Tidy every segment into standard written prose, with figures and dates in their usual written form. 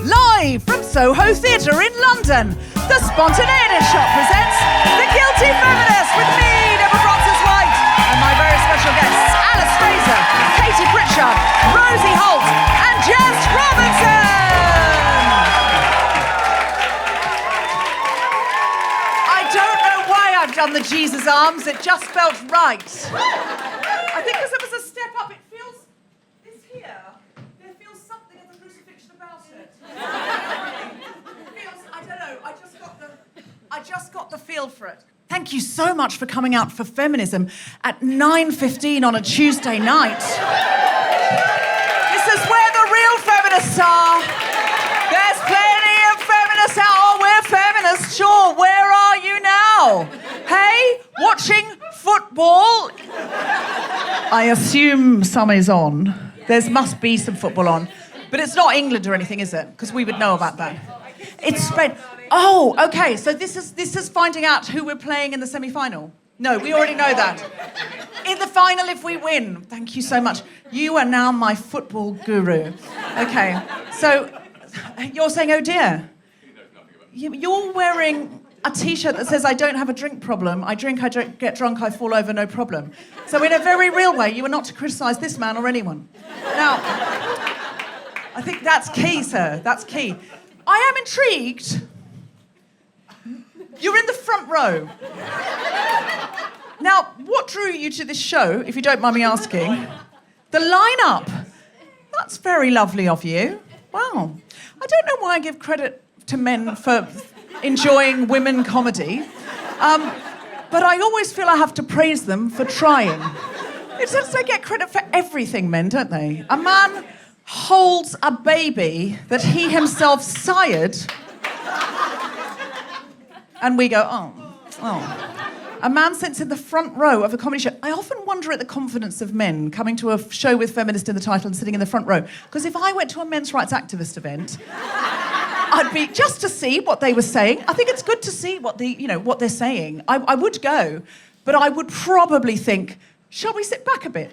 Live from Soho Theatre in London, the Spontaneity Shop presents The Guilty Feminist with me, Deborah Frances-White, and my very special guests, Alice Fraser, Katie Pritchard, Rosie Holt, and Jess Robinson! I don't know why I've done the Jesus arms, it just felt right. I think because it was a step up, it feels, this here, there feels something of the crucifixion about it. It feels, I don't know, I just got the feel for it. Thank you so much for coming out for feminism at 9:15 on a Tuesday night. This is where the real feminists are. There's plenty of feminists out. Oh, we're feminists, sure. Where are you now? Hey, watching football? I assume some is on. There must be some football on. But it's not England or anything, is it? Because we would know about that. It's Spain. Oh, okay. So this is finding out who we're playing in the semi-final. No, we already know that. In the final, if we win. Thank you so much. You are now my football guru. Okay. So you're saying, oh dear. You're wearing a T-shirt that says, I don't have a drink problem. I drink, I get drunk, I fall over, no problem. So in a very real way, you are not to criticise this man or anyone. Now, I think that's key, sir. That's key. I am intrigued. You're in the front row. Now, what drew you to this show, if you don't mind me asking? The lineup. That's very lovely of you. Wow. I don't know why I give credit to men for enjoying women comedy, but I always feel I have to praise them for trying. It's just they get credit for everything, men, don't they? A man holds a baby that he himself sired, and we go, oh. A man sits in the front row of a comedy show. I often wonder at the confidence of men coming to a show with feminist in the title and sitting in the front row, because if I went to a men's rights activist event, I'd be just to see what they were saying. I think it's good to see what they're saying. I would go, but I would probably think, shall we sit back a bit?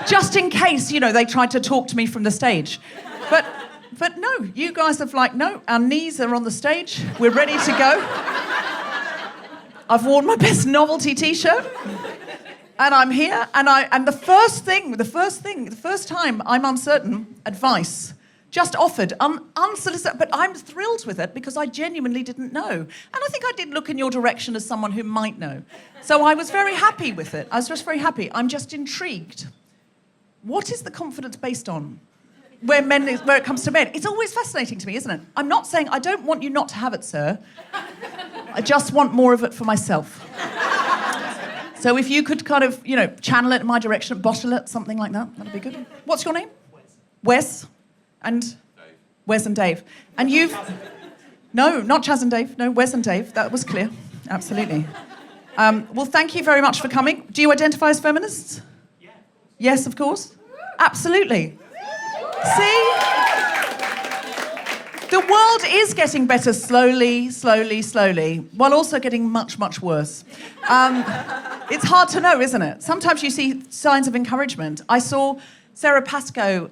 Just in case, they tried to talk to me from the stage. But no, you guys have no, our knees are on the stage. We're ready to go. I've worn my best novelty T-shirt, and I'm here. And the first time I'm uncertain, advice. Just offered, unsolicited, but I'm thrilled with it because I genuinely didn't know. And I think I did look in your direction as someone who might know. So I was very happy with it. I was just very happy. I'm just intrigued. What is the confidence based on? Where it comes to men. It's always fascinating to me, isn't it? I'm not saying I don't want you not to have it, sir. I just want more of it for myself. So if you could kind of, channel it in my direction, bottle it, something like that, that'd be good. What's your name? Wes. And Dave. Wes and Dave. And you've... No, not Chaz and Dave. No, Wes and Dave. That was clear. Absolutely. Well, thank you very much for coming. Do you identify as feminists? Yeah. Yes, of course. Absolutely. See? The world is getting better slowly, while also getting much, much worse. It's hard to know, isn't it? Sometimes you see signs of encouragement. I saw Sarah Pascoe,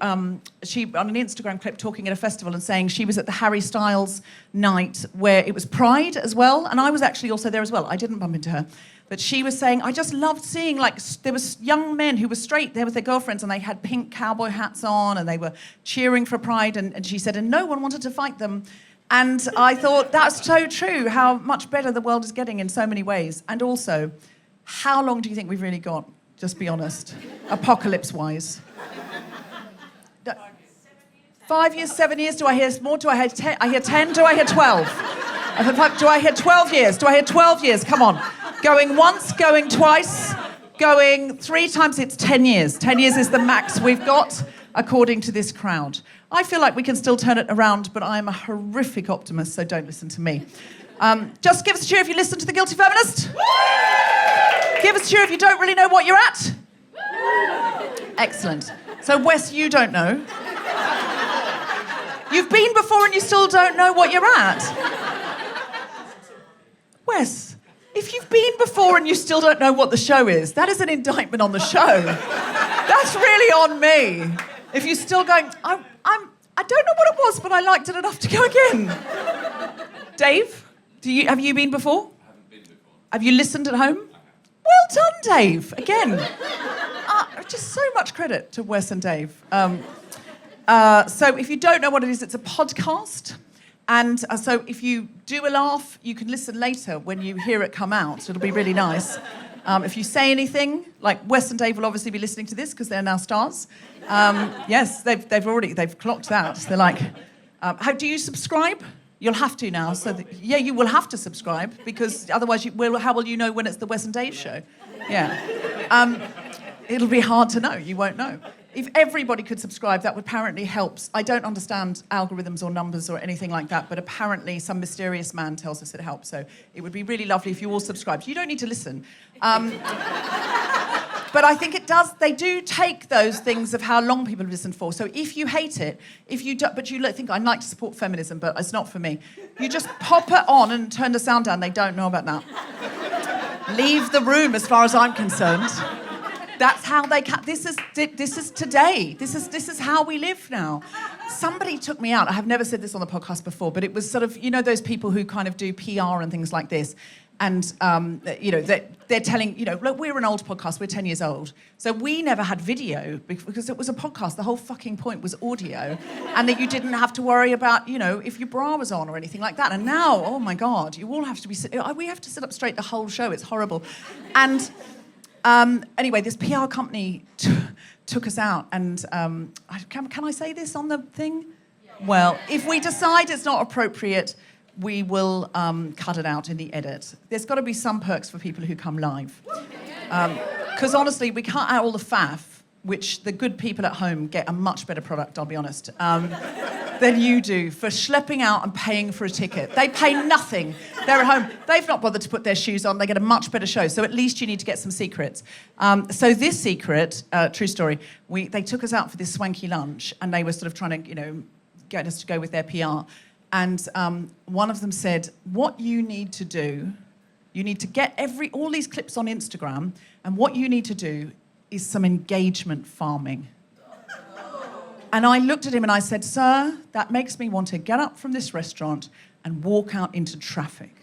she on an Instagram clip talking at a festival and saying she was at the Harry Styles night where it was Pride as well, and I was actually also there as well. I didn't bump into her. But she was saying, I just loved seeing, there was young men who were straight there with their girlfriends and they had pink cowboy hats on and they were cheering for Pride, and she said, and no one wanted to fight them. And I thought, that's so true, how much better the world is getting in so many ways. And also, how long do you think we've really got? Just be honest. Apocalypse-wise. 5 years, 7 years? Do I hear more? Do I hear 10? I hear 10? Do I hear 12? Do I hear 12 years? Do I hear 12 years? Come on. Going once, going twice, going 3 times, it's 10 years. 10 years is the max we've got, according to this crowd. I feel like we can still turn it around, but I'm a horrific optimist, so don't listen to me. Just give us a cheer if you listen to The Guilty Feminist. Give us a cheer if you don't really know what you're at. Excellent. So, Wes, you don't know. You've been before and you still don't know what you're at. Wes, if you've been before and you still don't know what the show is, that is an indictment on the show. That's really on me. If you're still going, I don't know what it was, but I liked it enough to go again. Dave, have you been before? I haven't been before. Have you listened at home? Well done, Dave. Again. Just so much credit to Wes and Dave. So if you don't know what it is, it's a podcast. And so if you do a laugh, you can listen later when you hear it come out. It'll be really nice. If you say anything, like Wes and Dave will obviously be listening to this because they're now stars. Yes, they've clocked that. They're like, how do you subscribe? You'll have to now. So you will have to subscribe because otherwise, how will you know when it's the Wes and Dave show? Yeah. It'll be hard to know. You won't know. If everybody could subscribe, that would apparently help. I don't understand algorithms or numbers or anything like that, but apparently some mysterious man tells us it helps. So it would be really lovely if you all subscribed. You don't need to listen. But I think it does. They do take those things of how long people have listened for. So if you hate it, but you think I'd like to support feminism, but it's not for me. You just pop it on and turn the sound down. They don't know about that. Leave the room, as far as I'm concerned. That's how they this is today. This is how we live now. Somebody took me out. I have never said this on the podcast before, but it was sort of, those people who kind of do PR and things like this. And, they're telling, look, we're an old podcast. We're 10 years old. So we never had video because it was a podcast. The whole fucking point was audio. And that you didn't have to worry about, if your bra was on or anything like that. And now, oh my God, you all have to we have to sit up straight the whole show. It's horrible. And... anyway, this PR company took us out, and can I say this on the thing? Yeah. Well, if we decide it's not appropriate, we will cut it out in the edit. There's got to be some perks for people who come live. Because honestly, we cut out all the faff, which the good people at home get a much better product, I'll be honest, than you do for schlepping out and paying for a ticket. They pay nothing. They're at home. They've not bothered to put their shoes on. They get a much better show. So at least you need to get some secrets. So this secret, true story, they took us out for this swanky lunch and they were sort of trying to, get us to go with their PR. And one of them said, what you need to do, you need to get all these clips on Instagram, and what you need to do is some engagement farming. And I looked at him and I said, sir, that makes me want to get up from this restaurant and walk out into traffic.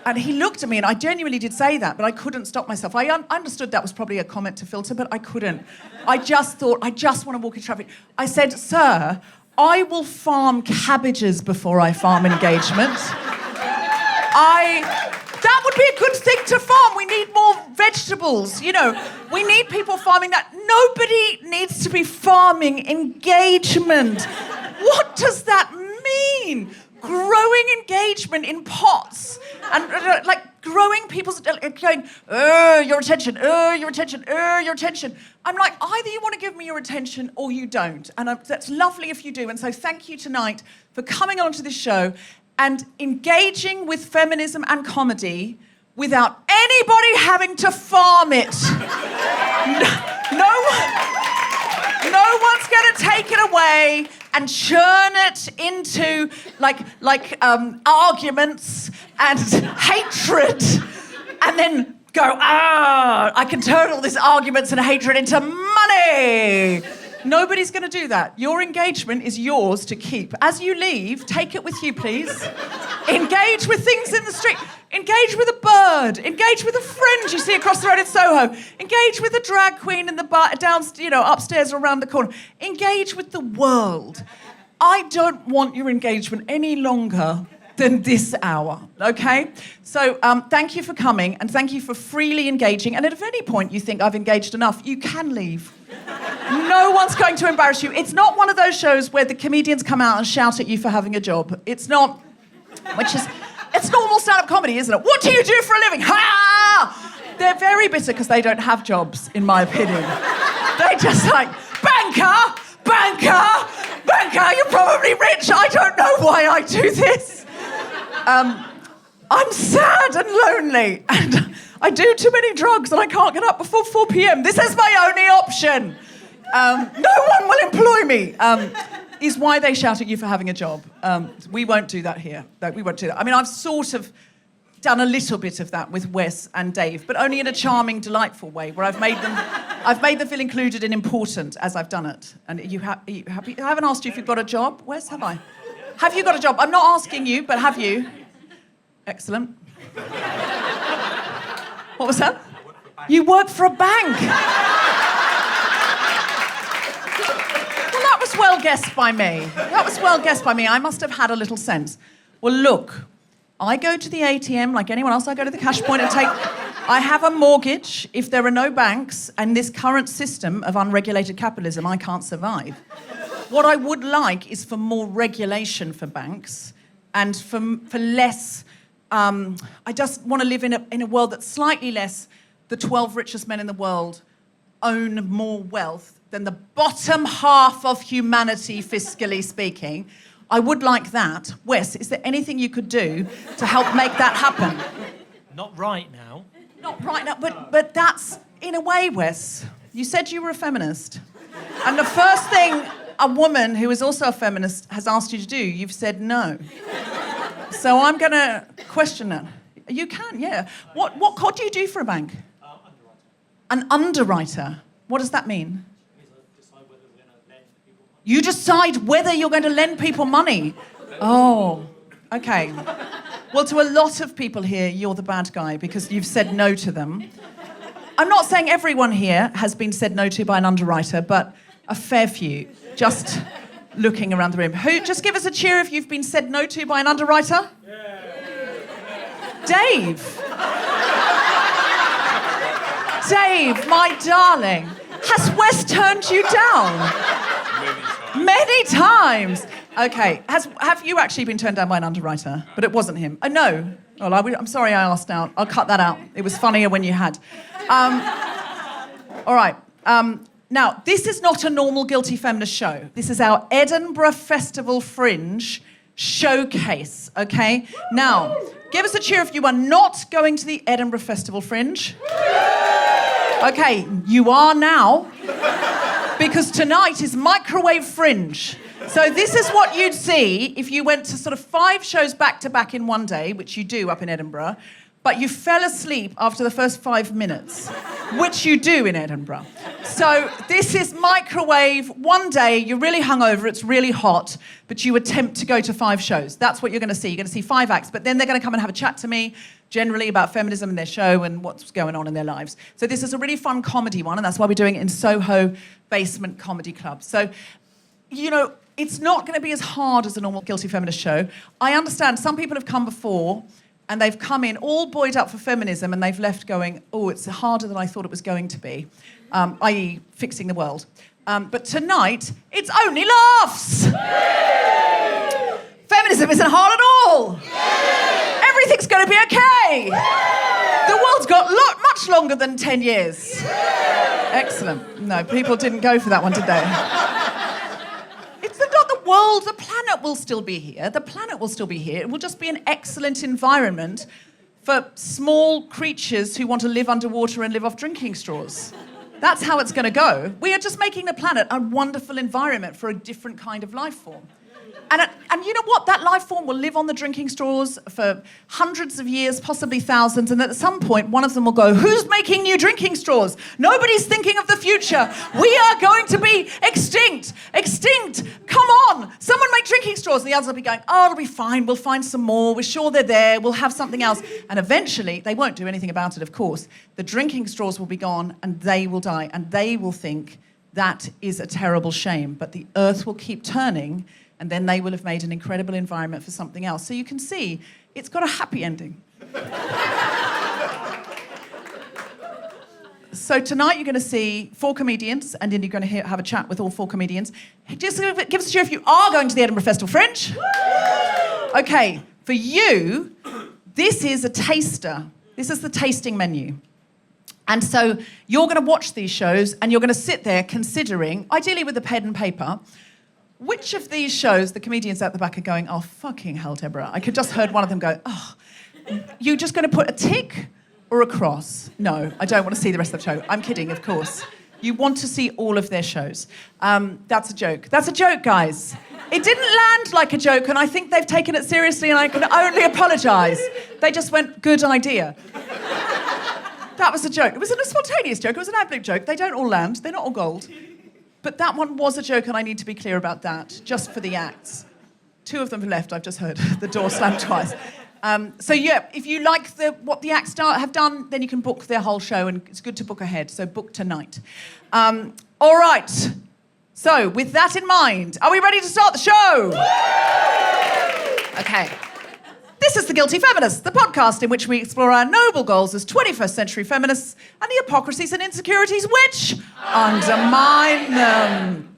And he looked at me, and I genuinely did say that, but I couldn't stop myself. I understood that was probably a comment to filter, but I couldn't. I just thought, I just want to walk in traffic. I said, sir, I will farm cabbages before I farm engagement. That would be a good thing to farm. We need more vegetables, We need people farming that. Nobody needs to be farming engagement. What does that mean? Growing engagement in pots. And growing people's... going, your attention, your attention, your attention. I'm like, either you want to give me your attention or you don't. And that's lovely if you do. And so thank you tonight for coming onto this show and engaging with feminism and comedy without anybody having to farm it. No one's going to take it away and churn it into arguments and hatred, and then go, I can turn all these arguments and hatred into money. Nobody's going to do that. Your engagement is yours to keep. As you leave, take it with you, please. Engage with things in the street. Engage with a bird. Engage with a friend you see across the road in Soho. Engage with a drag queen in the bar, upstairs or around the corner. Engage with the world. I don't want your engagement any longer than this hour, okay? So thank you for coming, and thank you for freely engaging. And at any point you think I've engaged enough, you can leave. No one's going to embarrass you. It's not one of those shows where the comedians come out and shout at you for having a job. It's not, it's normal stand-up comedy, isn't it? What do you do for a living? Ha! They're very bitter because they don't have jobs, in my opinion. They're just like, banker, you're probably rich. I don't know why I do this. I'm sad and lonely, and I do too many drugs and I can't get up before 4 p.m. This is my only option. No one will employ me. Is why they shout at you for having a job. We won't do that here. No, we won't do that. I mean, I've sort of done a little bit of that with Wes and Dave, but only in a charming, delightful way, where I've made them feel included and important as I've done it. And are you happy? I haven't asked you if you've got a job, Wes, have I? Have you got a job? I'm not asking you, but have you? Excellent. What was that? You work for a bank. Well, that was well guessed by me. I must have had a little sense. Well, look, I go to the ATM like anyone else. I go to the cash point and I have a mortgage. If there are no banks and this current system of unregulated capitalism, I can't survive. What I would like is for more regulation for banks and for less... I just want to live in a world that's slightly less the 12 richest men in the world own more wealth than the bottom half of humanity, fiscally speaking. I would like that. Wes, is there anything you could do to help make that happen? Not right now. Not right now, but that's, in a way, Wes, you said you were a feminist. And the first thing a woman who is also a feminist has asked you to do, you've said no. So I'm going to question that. You can, yeah. What do you do for a bank? Underwriter. An underwriter? What does that mean? You decide whether we're going to lend people money. You decide whether you're going to lend people money. Oh, okay. Well, to a lot of people here, you're the bad guy because you've said no to them. I'm not saying everyone here has been said no to by an underwriter, but a fair few. Just looking around the room. Just give us a cheer if you've been said no to by an underwriter. Yeah. Dave. Dave, my darling. Has Wes turned you down? Many times. Okay. Have you actually been turned down by an underwriter? But it wasn't him. No. Well, I'm sorry I asked out. I'll cut that out. It was funnier when you had. All right. Now, this is not a normal Guilty Feminist show. This is our Edinburgh Festival Fringe showcase, okay? Now, give us a cheer if you are not going to the Edinburgh Festival Fringe. Okay, you are now, because tonight is Microwave Fringe. So this is what you'd see if you went to sort of 5 shows back-to-back in one day, which you do up in Edinburgh, but you fell asleep after the first 5 minutes, which you do in Edinburgh. So this is Microwave. One day, you're really hungover, it's really hot, but you attempt to go to 5 shows. That's what you're going to see. You're going to see 5 acts, but then they're going to come and have a chat to me, generally about feminism and their show and what's going on in their lives. So this is a really fun comedy one, and that's why we're doing it in Soho Basement Comedy Club. So, you know, it's not going to be as hard as a normal Guilty Feminist show. I understand some people have come before and they've come in all buoyed up for feminism and they've left going, oh, it's harder than I thought it was going to be, i.e. fixing the world. But tonight, it's only laughs. Yay! Feminism isn't hard at all. Yay! Everything's going to be okay. Yay! The world's got much longer than 10 years. Yay! Excellent. No, people didn't go for that one, did they? The planet will still be here. The planet will still be here. It will just be an excellent environment for small creatures who want to live underwater and live off drinking straws. That's how it's going to go. We are just making the planet a wonderful environment for a different kind of life form. And you know what? That life form will live on the drinking straws for hundreds of years, possibly thousands, and at some point, one of them will go, who's making new drinking straws? Nobody's thinking of the future. We are going to be extinct. Extinct. Come on. Someone make drinking straws. And the others will be going, oh, it'll be fine. We'll find some more. We're sure they're there. We'll have something else. And eventually, they won't do anything about it, of course. The drinking straws will be gone, and they will die, and they will think that is a terrible shame. But the earth will keep turning, and then they will have made an incredible environment for something else. So you can see, it's got a happy ending. So tonight you're going to see 4 comedians, and then you're going to have a chat with all 4 comedians. Just give us a cheer if you are going to the Edinburgh Festival Fringe. Okay, for you, this is a taster. This is the tasting menu. And so you're going to watch these shows, and you're going to sit there considering, ideally with a pen and paper, which of these shows the comedians at the back are going, oh, fucking hell, Deborah. I could just heard one of them go, oh, you're just going to put a tick or a cross? No, I don't want to see the rest of the show. I'm kidding, of course. You want to see all of their shows. That's a joke. That's a joke, guys. It didn't land like a joke, and I think they've taken it seriously, and I can only apologise. They just went, good idea. That was a joke. It was a spontaneous joke. It was an ad-lib joke. They don't all land. They're not all gold. But that one was a joke, and I need to be clear about that, just for the acts. 2 of them have left, I've just heard. The door slammed twice. So yeah, if you like what the acts have done, then you can book their whole show, and it's good to book ahead, so book tonight. All right. So, with that in mind, are we ready to start the show? Okay. This is The Guilty Feminist, the podcast in which we explore our noble goals as 21st century feminists and the hypocrisies and insecurities which undermine them.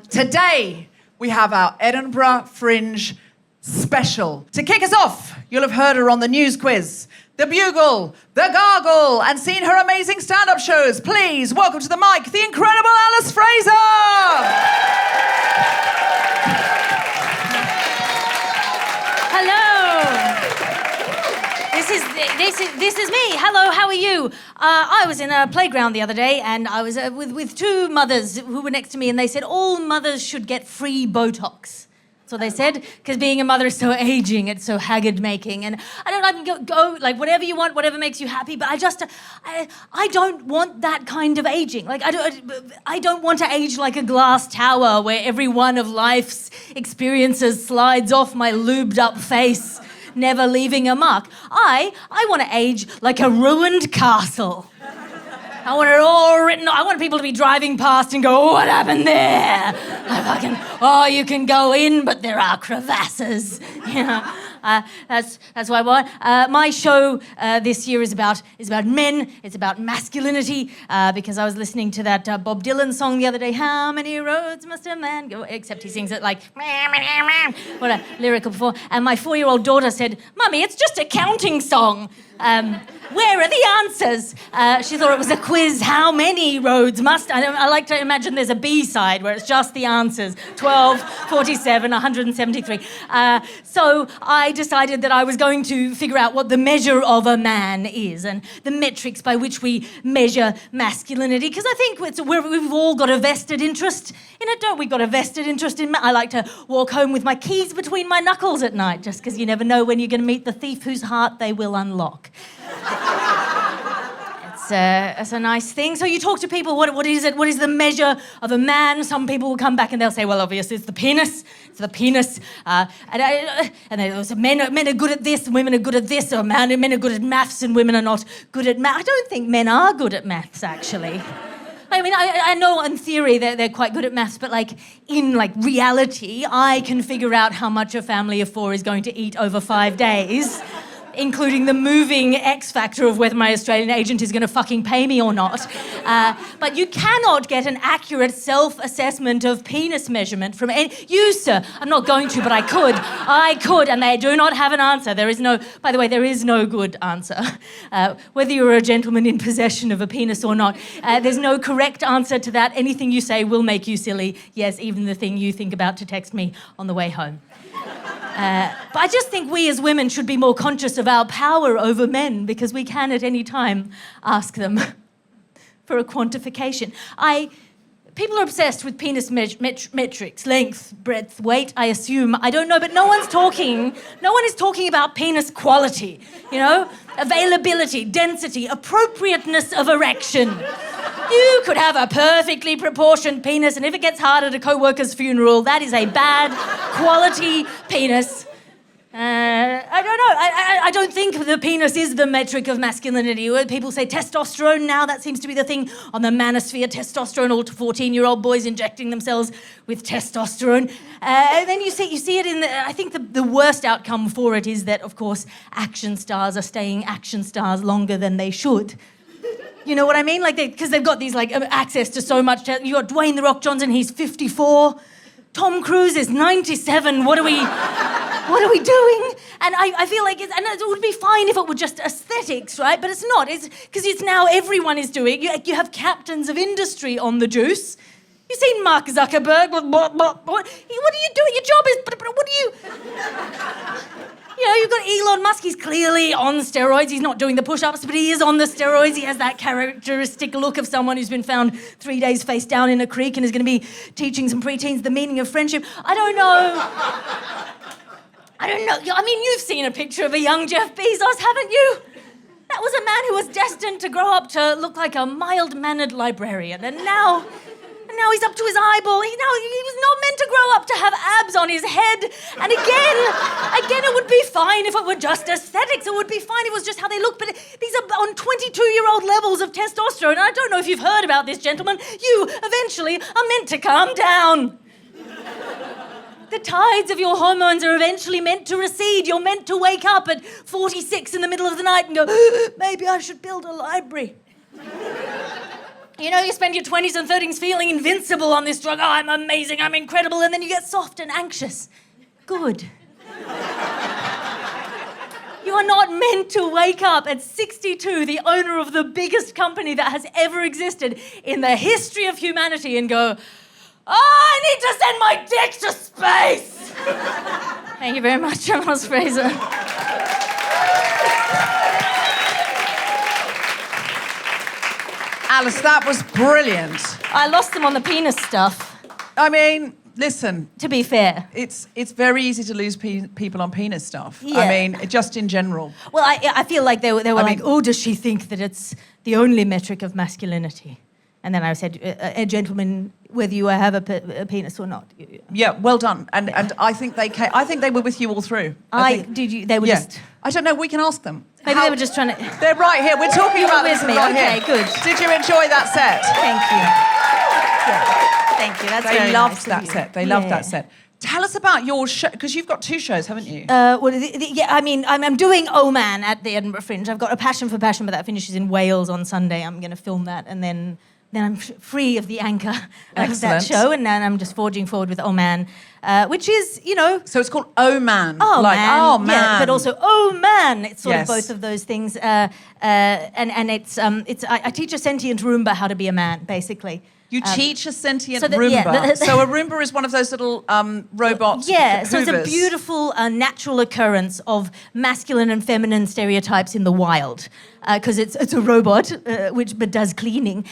Today, we have our Edinburgh Fringe special. To kick us off, you'll have heard her on the news quiz, The Bugle, The Gargle, and seen her amazing stand-up shows. Please welcome to the mic the incredible Alice Fraser! Hello. This is me. Hello, how are you? I was in a playground the other day, and I was with 2 mothers who were next to me, and they said all mothers should get free Botox. That's what they said, because being a mother is so aging, it's so haggard-making, and I can go like whatever you want, whatever makes you happy, but I don't want that kind of aging. Like I don't want to age like a glass tower where every one of life's experiences slides off my lubed-up face, never leaving a mark. I want to age like a ruined castle. I want it all written. I want people to be driving past and go, what happened there? You can go in, but there are crevasses. You know, that's what I want. My show this year is about men. It's about masculinity, because I was listening to that Bob Dylan song the other day, how many roads must a man go? Except he sings it like, what a lyrical before. And my 4-year-old daughter said, Mummy, it's just a counting song. Where are the answers? She thought it was a quiz. How many roads must... I like to imagine there's a B-side where it's just the answers. 12, 47, 173. So I decided that I was going to figure out what the measure of a man is and the metrics by which we measure masculinity. Because I think we've all got a vested interest in it, don't we? Got a vested interest in... I like to walk home with my keys between my knuckles at night, just because you never know when you're going to meet the thief whose heart they will unlock. It's a nice thing. So you talk to people, what is it? What is the measure of a man? Some people will come back and they'll say, well, obviously it's the penis. It's the penis. And they'll say, men are good at this and women are good at this, or men are good at maths and women are not good at maths. I don't think men are good at maths, actually. I mean, I know in theory they're quite good at maths, but in reality, I can figure out how much a family of 4 is going to eat over 5 days, including the moving X factor of whether my Australian agent is going to fucking pay me or not. But you cannot get an accurate self-assessment of penis measurement from you, sir. I'm not going to, but I could, and they do not have an answer. There is no good answer. Whether you're a gentleman in possession of a penis or not, there's no correct answer to that. Anything you say will make you silly. Yes, even the thing you think about to text me on the way home. But I just think we as women should be more conscious of our power over men, because we can at any time ask them for a quantification. People are obsessed with penis metrics, length, breadth, weight, I assume. I don't know, but no one is talking about penis quality, availability, density, appropriateness of erection. You could have a perfectly proportioned penis, and if it gets hard at a co-worker's funeral, that is a bad quality penis. I don't know. I don't think the penis is the metric of masculinity. People say testosterone now, that seems to be the thing on the manosphere. Testosterone, all 14-year-old boys injecting themselves with testosterone. And then you see it in I think the worst outcome for it is that, of course, action stars are staying action stars longer than they should. You know what I mean? Because they've got these access to so much. You got Dwayne "The Rock" Johnson, he's 54. Tom Cruise is 97. What are we doing? And I feel like it would be fine if it were just aesthetics, right? But it's not. It's because it's now everyone is doing. You have captains of industry on the juice. You've seen Mark Zuckerberg. What are you doing? Your job is. What do you? You know, you've got Elon Musk, he's clearly on steroids. He's not doing the push-ups, but he is on the steroids. He has that characteristic look of someone who's been found 3 days face down in a creek and is going to be teaching some preteens the meaning of friendship. I don't know. I mean, you've seen a picture of a young Jeff Bezos, haven't you? That was a man who was destined to grow up to look like a mild-mannered librarian, and now he's up to his eyeball. He was not meant to grow up to have abs on his head. And again, it would be fine if it were just aesthetics. It would be fine if it was just how they look. But these are on 22-year-old levels of testosterone. And I don't know if you've heard about this, gentlemen. You eventually are meant to calm down. The tides of your hormones are eventually meant to recede. You're meant to wake up at 46 in the middle of the night and go, maybe I should build a library. You know, you spend your 20s and 30s feeling invincible on this drug. Oh, I'm amazing, I'm incredible. And then you get soft and anxious. Good. You are not meant to wake up at 62, the owner of the biggest company that has ever existed in the history of humanity, and go, I need to send my dick to space. Thank you very much, Alice Fraser. Alice, that was brilliant. I lost them on the penis stuff. I mean, listen. To be fair. It's very easy to lose people on penis stuff. Yeah. I mean, just in general. Well, I feel like they were like, oh, does she think that it's the only metric of masculinity? And then I said, a gentleman, whether you have a penis or not. Yeah, well done. And I think they were with you all through. They were just... I don't know, we can ask them. Maybe they were just trying to... They're right here. We're talking about this with me. right Okay, here. good. Did you enjoy that set? Thank you. Yeah. Thank you. That's They very loved nice that of you. set. They loved that set. Tell us about your show, because you've got 2 shows, haven't you? I mean, I'm doing Oh Man at the Edinburgh Fringe. I've got A Passion for Passion, but that finishes in Wales on Sunday. I'm going to film that, and then I'm free of the anchor of that show, and then I'm just forging forward with Oh Man, which is, you know... So it's called Oh Man. Oh, like, man. Oh Man. Yeah, but also Oh Man. It's sort Yes. of both of those things. And it's I teach a sentient Roomba how to be a man, basically. You teach a sentient so that- Roomba. yeah, So a Roomba is one of those little robots. Yeah, so it's a hoovers. beautiful natural occurrence of masculine and feminine stereotypes in the wild. Because it's a robot, but does cleaning.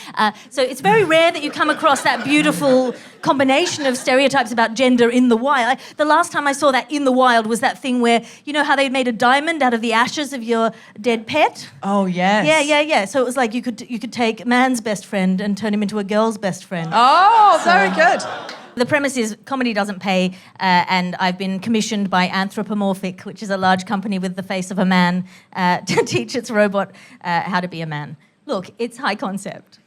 So it's very rare that you come across that beautiful combination of stereotypes about gender in the wild. The last time I saw that in the wild was that thing where, you know how they made a diamond out of the ashes of your dead pet? Oh, yes. Yeah. So it was like you could take man's best friend and turn him into a girl's best friend. Oh, very good. The premise is comedy doesn't pay, and I've been commissioned by Anthropomorphic, which is a large company with the face of a man, to teach its robot how to be a man. Look, it's high concept.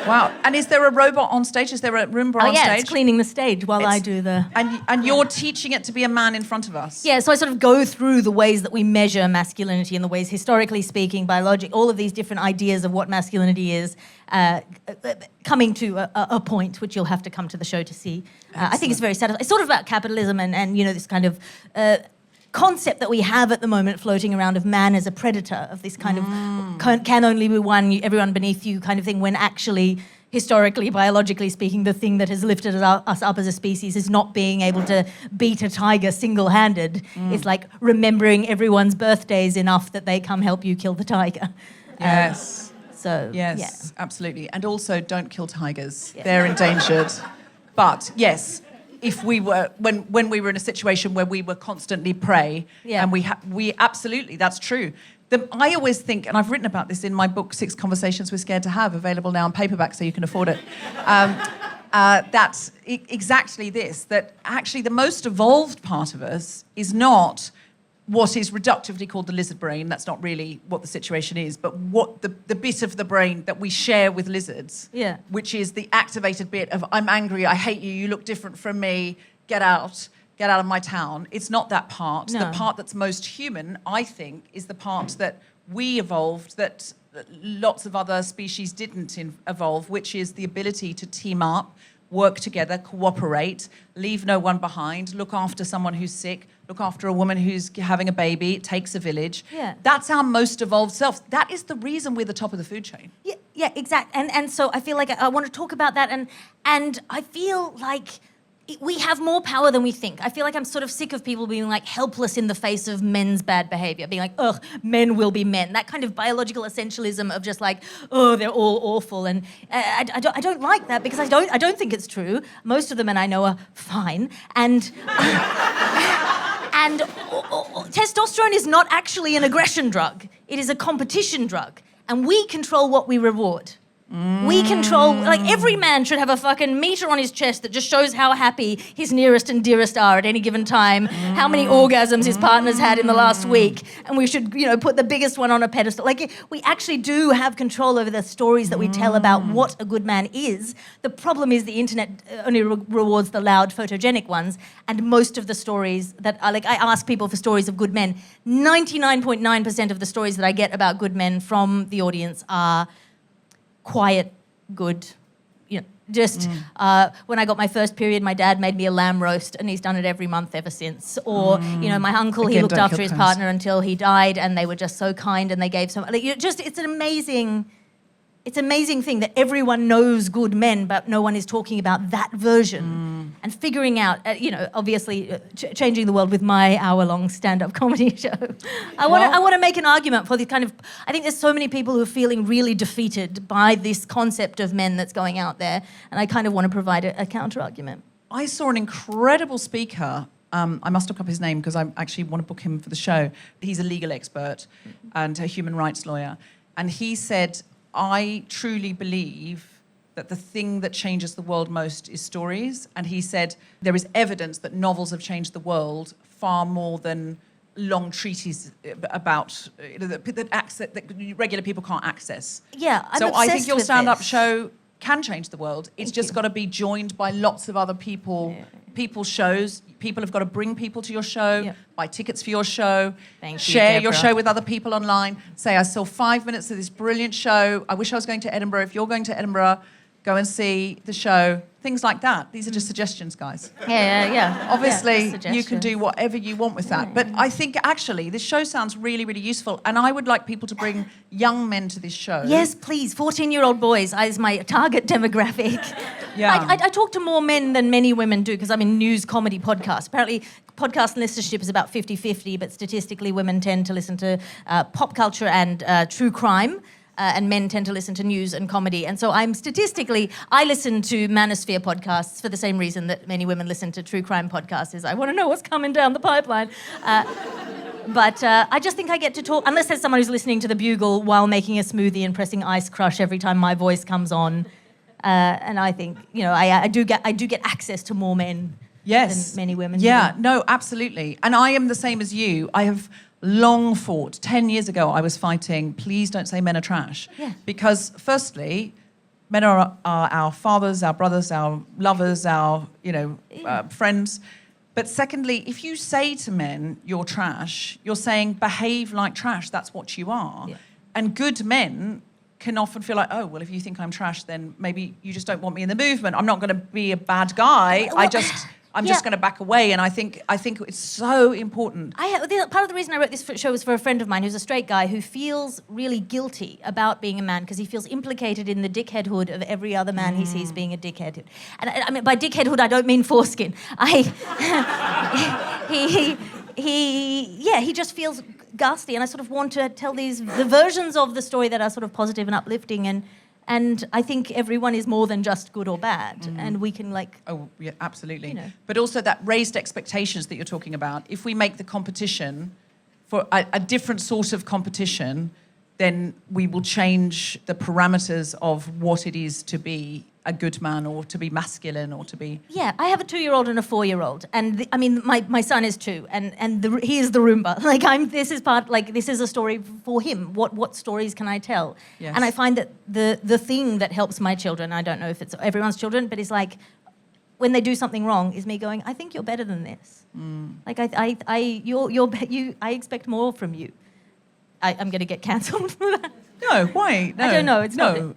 Wow. And is there a robot on stage? Is there a Roomba on stage? It's cleaning the stage while I do the... And you're teaching it to be a man in front of us? Yeah, so I sort of go through the ways that we measure masculinity and the ways, historically speaking, biologic, all of these different ideas of what masculinity is, coming to a point which you'll have to come to the show to see. I think it's very satisfying. It's sort of about capitalism and you know, this kind of concept that we have at the moment floating around of man as a predator, of this kind of can only be one, everyone beneath you kind of thing, when actually, historically, biologically speaking, the thing that has lifted us up as a species is not being able to beat a tiger single-handed. It's like remembering everyone's birthdays enough that they come help you kill the tiger. Yes. Yes, absolutely. And also, don't kill tigers. Yeah. They're endangered. But, yes, if we were, when we were in a situation where we were constantly prey, and we absolutely, that's true. I always think, and I've written about this in my book, 6 Conversations We're Scared to Have, available now on paperback so you can afford it, that's exactly this, that actually the most evolved part of us is not what is reductively called the lizard brain. That's not really what the situation is, but what the bit of the brain that we share with lizards, which is the activated bit of I'm angry, I hate you, you look different from me, get out of my town. It's not that part. No. The part that's most human, I think, is the part that we evolved that lots of other species didn't evolve, which is the ability to team up, work together, cooperate, leave no one behind, look after someone who's sick, look after a woman who's having a baby, it takes a village. Yeah. That's our most evolved selves. That is the reason we're the top of the food chain. Yeah, exactly. And so I feel like I want to talk about that, and I feel like we have more power than we think. I feel like I'm sort of sick of people being like helpless in the face of men's bad behavior, being like, ugh, men will be men. That kind of biological essentialism of just like, oh, they're all awful. And I don't like that because I don't think it's true. Most of the men I know are fine. And testosterone is not actually an aggression drug. It is a competition drug. And we control what we reward. We control, like every man should have a fucking meter on his chest that just shows how happy his nearest and dearest are at any given time, how many orgasms his partner's had in the last week, and we should, put the biggest one on a pedestal. Like, we actually do have control over the stories that we tell about what a good man is. The problem is the internet only rewards the loud, photogenic ones, and most of the stories that I ask people for stories of good men, 99.9% of the stories that I get about good men from the audience are quiet, good, just when I got my first period, my dad made me a lamb roast and he's done it every month ever since. Or, my uncle, he looked after his partner until he died and they were just so kind and they gave so much. It's an amazing thing that everyone knows good men, but no one is talking about that version. And figuring out, obviously changing the world with my hour-long stand-up comedy show. I want to make an argument for the kind of, I think there's so many people who are feeling really defeated by this concept of men that's going out there, and I kind of want to provide a counter-argument. I saw an incredible speaker. I must look up his name because I actually want to book him for the show. He's a legal expert and a human rights lawyer. And he said, I truly believe that the thing that changes the world most is stories. And he said there is evidence that novels have changed the world far more than long treatises about that regular people can't access. Yeah, I'm so I think obsessed your with stand-up this. show can change the world. It's just got to be joined by lots of other people, people's shows. People have got to bring people to your show, buy tickets for your show, share your show with other people online. Say, I saw 5 minutes of this brilliant show. I wish I was going to Edinburgh. If you're going to Edinburgh, go and see the show. Things like that. These are just suggestions, guys. Yeah. Obviously, you can do whatever you want with that. But I think, actually, this show sounds really, really useful. And I would like people to bring young men to this show. Yes, please. 14-year-old boys is my target demographic. Yeah. I talk to more men than many women do because I'm in news comedy podcasts. Apparently, podcast listenership is about 50-50, but statistically, women tend to listen to pop culture and true crime. And men tend to listen to news and comedy. And so I listen to manosphere podcasts for the same reason that many women listen to true crime podcasts, is I want to know what's coming down the pipeline. But I just think I get to talk, unless there's someone who's listening to The Bugle while making a smoothie and pressing Ice Crush every time my voice comes on. And I think, I do get access to more men than many women. Yeah, no, absolutely. And I am the same as you. I have long fought. 10 years ago, I was fighting, please don't say men are trash. Yeah. Because firstly, men are our fathers, our brothers, our lovers, our, friends. But secondly, if you say to men, you're trash, you're saying, behave like trash, that's what you are. Yeah. And good men can often feel like, oh, well, if you think I'm trash, then maybe you just don't want me in the movement. I'm not going to be a bad guy. Well, I'm just going to back away, and I think it's so important. Part of the reason I wrote this show was for a friend of mine who's a straight guy who feels really guilty about being a man because he feels implicated in the dickheadhood of every other man he sees being a dickhead. And I mean, by dickheadhood, I don't mean foreskin. He just feels ghastly, and I sort of want to tell the versions of the story that are sort of positive and uplifting and I think everyone is more than just good or bad, and we can Oh, yeah, absolutely. But also that raised expectations that you're talking about. If we make the competition for a different sort of competition, then we will change the parameters of what it is to be a good man or to be masculine or to be... Yeah, I have a 2-year-old and a 4-year-old. And my son is 2 and he is the Roomba. This is a story for him. What stories can I tell? Yes. And I find that the thing that helps my children, I don't know if it's everyone's children, but it's like when they do something wrong is me going, I think you're better than this. I expect more from you. I'm going to get cancelled for that. No, why? No, I don't know.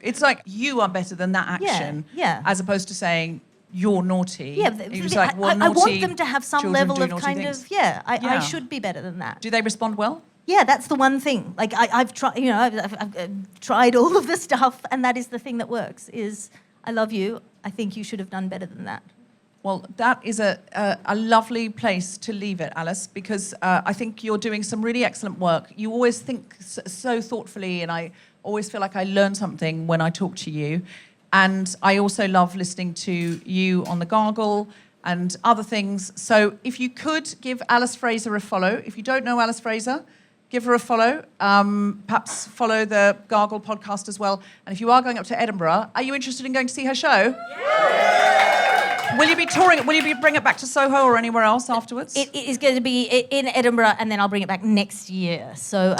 It's like you are better than that action. Yeah. As opposed to saying you're naughty. Yeah, I want them to have some level of kind things. of I should be better than that. Do they respond well? Yeah, that's the one thing. Like I've tried, I've tried all of the stuff, and that is the thing that works. Is I love you. I think you should have done better than that. Well, that is a lovely place to leave it, Alice, because I think you're doing some really excellent work. You always think so thoughtfully, and I always feel like I learn something when I talk to you. And I also love listening to you on The Gargle and other things. So if you could give Alice Fraser a follow. If you don't know Alice Fraser, give her a follow. Perhaps follow the Gargle podcast as well. And if you are going up to Edinburgh, are you interested in going to see her show? Yeah. Will you be touring? Will you bring it back to Soho or anywhere else afterwards? It is going to be in Edinburgh, and then I'll bring it back next year. So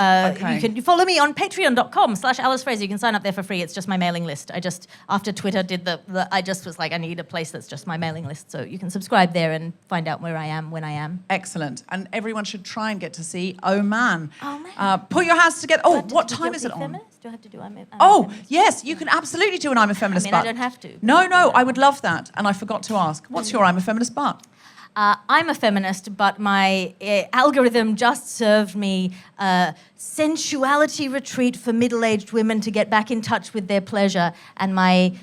you can follow me on patreon.com/Alice Fraser. You can sign up there for free. It's just my mailing list. After Twitter did I just was like, I need a place that's just my mailing list. So you can subscribe there and find out where I am when I am. Excellent. And everyone should try and get to see Oh Man. Oh Man. Put your hands together. Oh, what time is it on? Feminist? Do I have to do I'm a Feminist? Yes, you can absolutely do an I'm a Feminist I butt. don't have to. No, I would love that. And I forgot to ask. What's your I'm a Feminist butt? I'm a feminist, but my algorithm just served me a sensuality retreat for middle-aged women to get back in touch with their pleasure. And my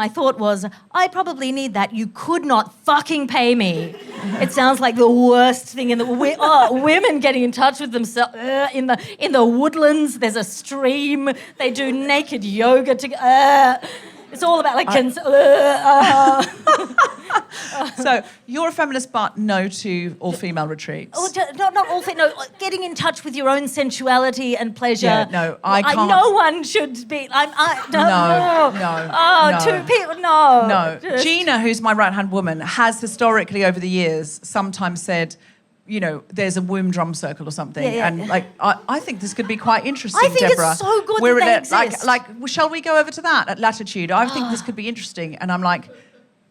thought was, I probably need that. You could not fucking pay me. It sounds like the worst thing in the women getting in touch with themselves in the woodlands. There's a stream. They do naked yoga together. It's all about like. So you're a feminist, but no to all-female retreats. Not all. No, getting in touch with your own sensuality and pleasure. Yeah, no, I can't. No one should be. Two people. No. Gina, who's my right-hand woman, has historically over the years sometimes said, you know, there's a womb drum circle or something. Yeah. And like, I think this could be quite interesting, I think Deborah. it's so good that they exist. Like, shall we go over to that at Latitude? I think this could be interesting. And I'm like,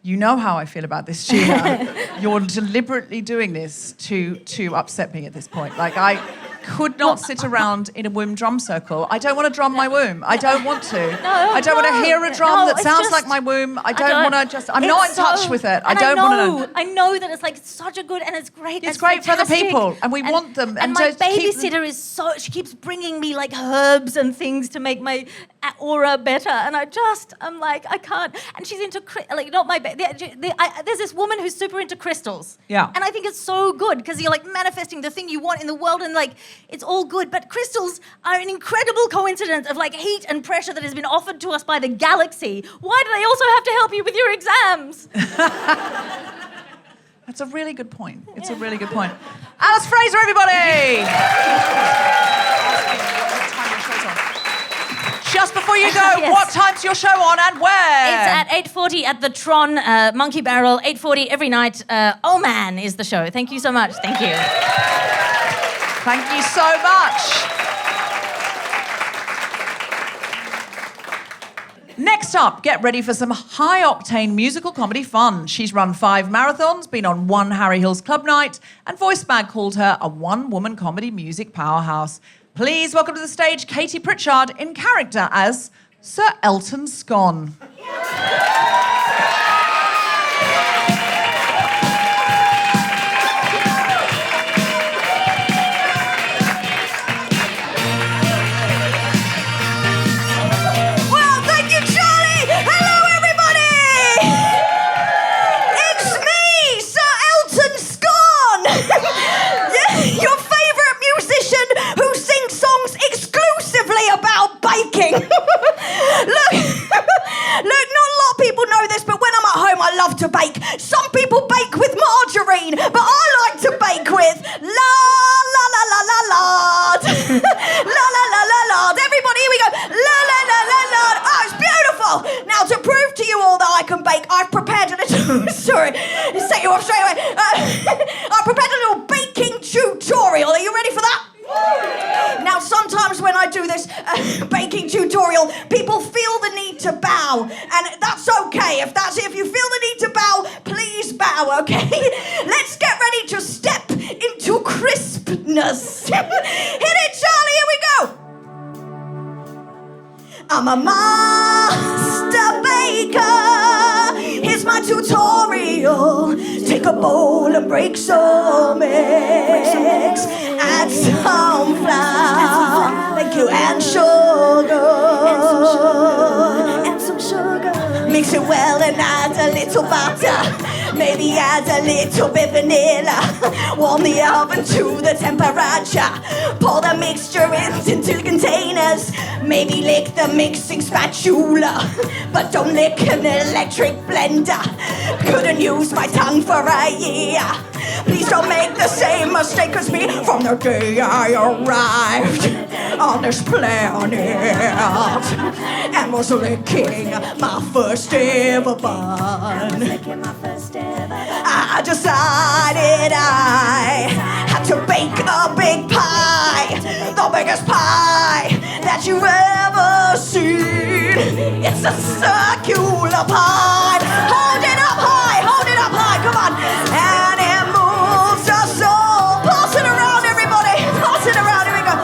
you know how I feel about this, Gina. You're deliberately doing this to upset me at this point. Like, I could not sit around in a womb drum circle. I don't want to drum my womb. I don't want to. I don't want to hear a drum that sounds like my womb. I don't want to I'm not in touch with it. I don't want to. I know that it's like such a good, and it's great. It's great for other people, and we want them. And my babysitter is she keeps bringing me like herbs and things to make my aura better, and I'm like, I can't. And she's into, like, not my there's this woman who's super into crystals. Yeah. And I think it's so good, because you're like manifesting the thing you want in the world, and like, it's all good. But crystals are an incredible coincidence of like heat and pressure that has been offered to us by the galaxy. Why do they also have to help you with your exams? That's a really good point. It's a really good point. Alice Fraser, everybody! Just before you go, yes. What time's your show on and where? It's at 8:40 at the Tron, Monkey Barrel, 8:40 every night. Oh Man is the show. Thank you so much. Thank you. Thank you so much. Next up, get ready for some high-octane musical comedy fun. She's run 5 marathons, been on 1 Harry Hill's club night, and VoiceBag called her a one-woman comedy music powerhouse. Please welcome to the stage Katie Pritchard in character as Sir Elton Scone. about baking. Look, not a lot of people know this, but when I'm at home, I love to bake. Some people bake with margarine, but I like to bake with la la la la la lard. La la la la lard. Everybody, here we go. La la la la lard. Oh, it's beautiful. Now, to prove to you all that I can bake, I've prepared a little. Sorry, set you off straight away. I've prepared a little baking tutorial. Are you ready for that? Now, sometimes when I do this baking tutorial, people feel the need to bow, and that's okay. If you feel the need to bow, please bow, okay? Let's get ready to step into crispness. Hit it, Charlie, here we go. I'm a master baker. Here's my tutorial. Take a bowl and break some eggs. Add some flour. Thank you. And sugar. And some sugar. Mix it well and add a little butter. Maybe add a little bit vanilla. Warm the oven to the temperature. Pour the mixture into containers. Maybe lick the mixing spatula, but don't lick an electric blender. Couldn't use my tongue for a year. Please don't make the same mistake as me. From the day I arrived on this planet and was licking my first ever bun, I decided I had to bake a big pie, the biggest pie that you've ever seen. It's a circular pie. Hold it up high, come on. And it moves us all. Pass it around, everybody. Pass it around, here we go.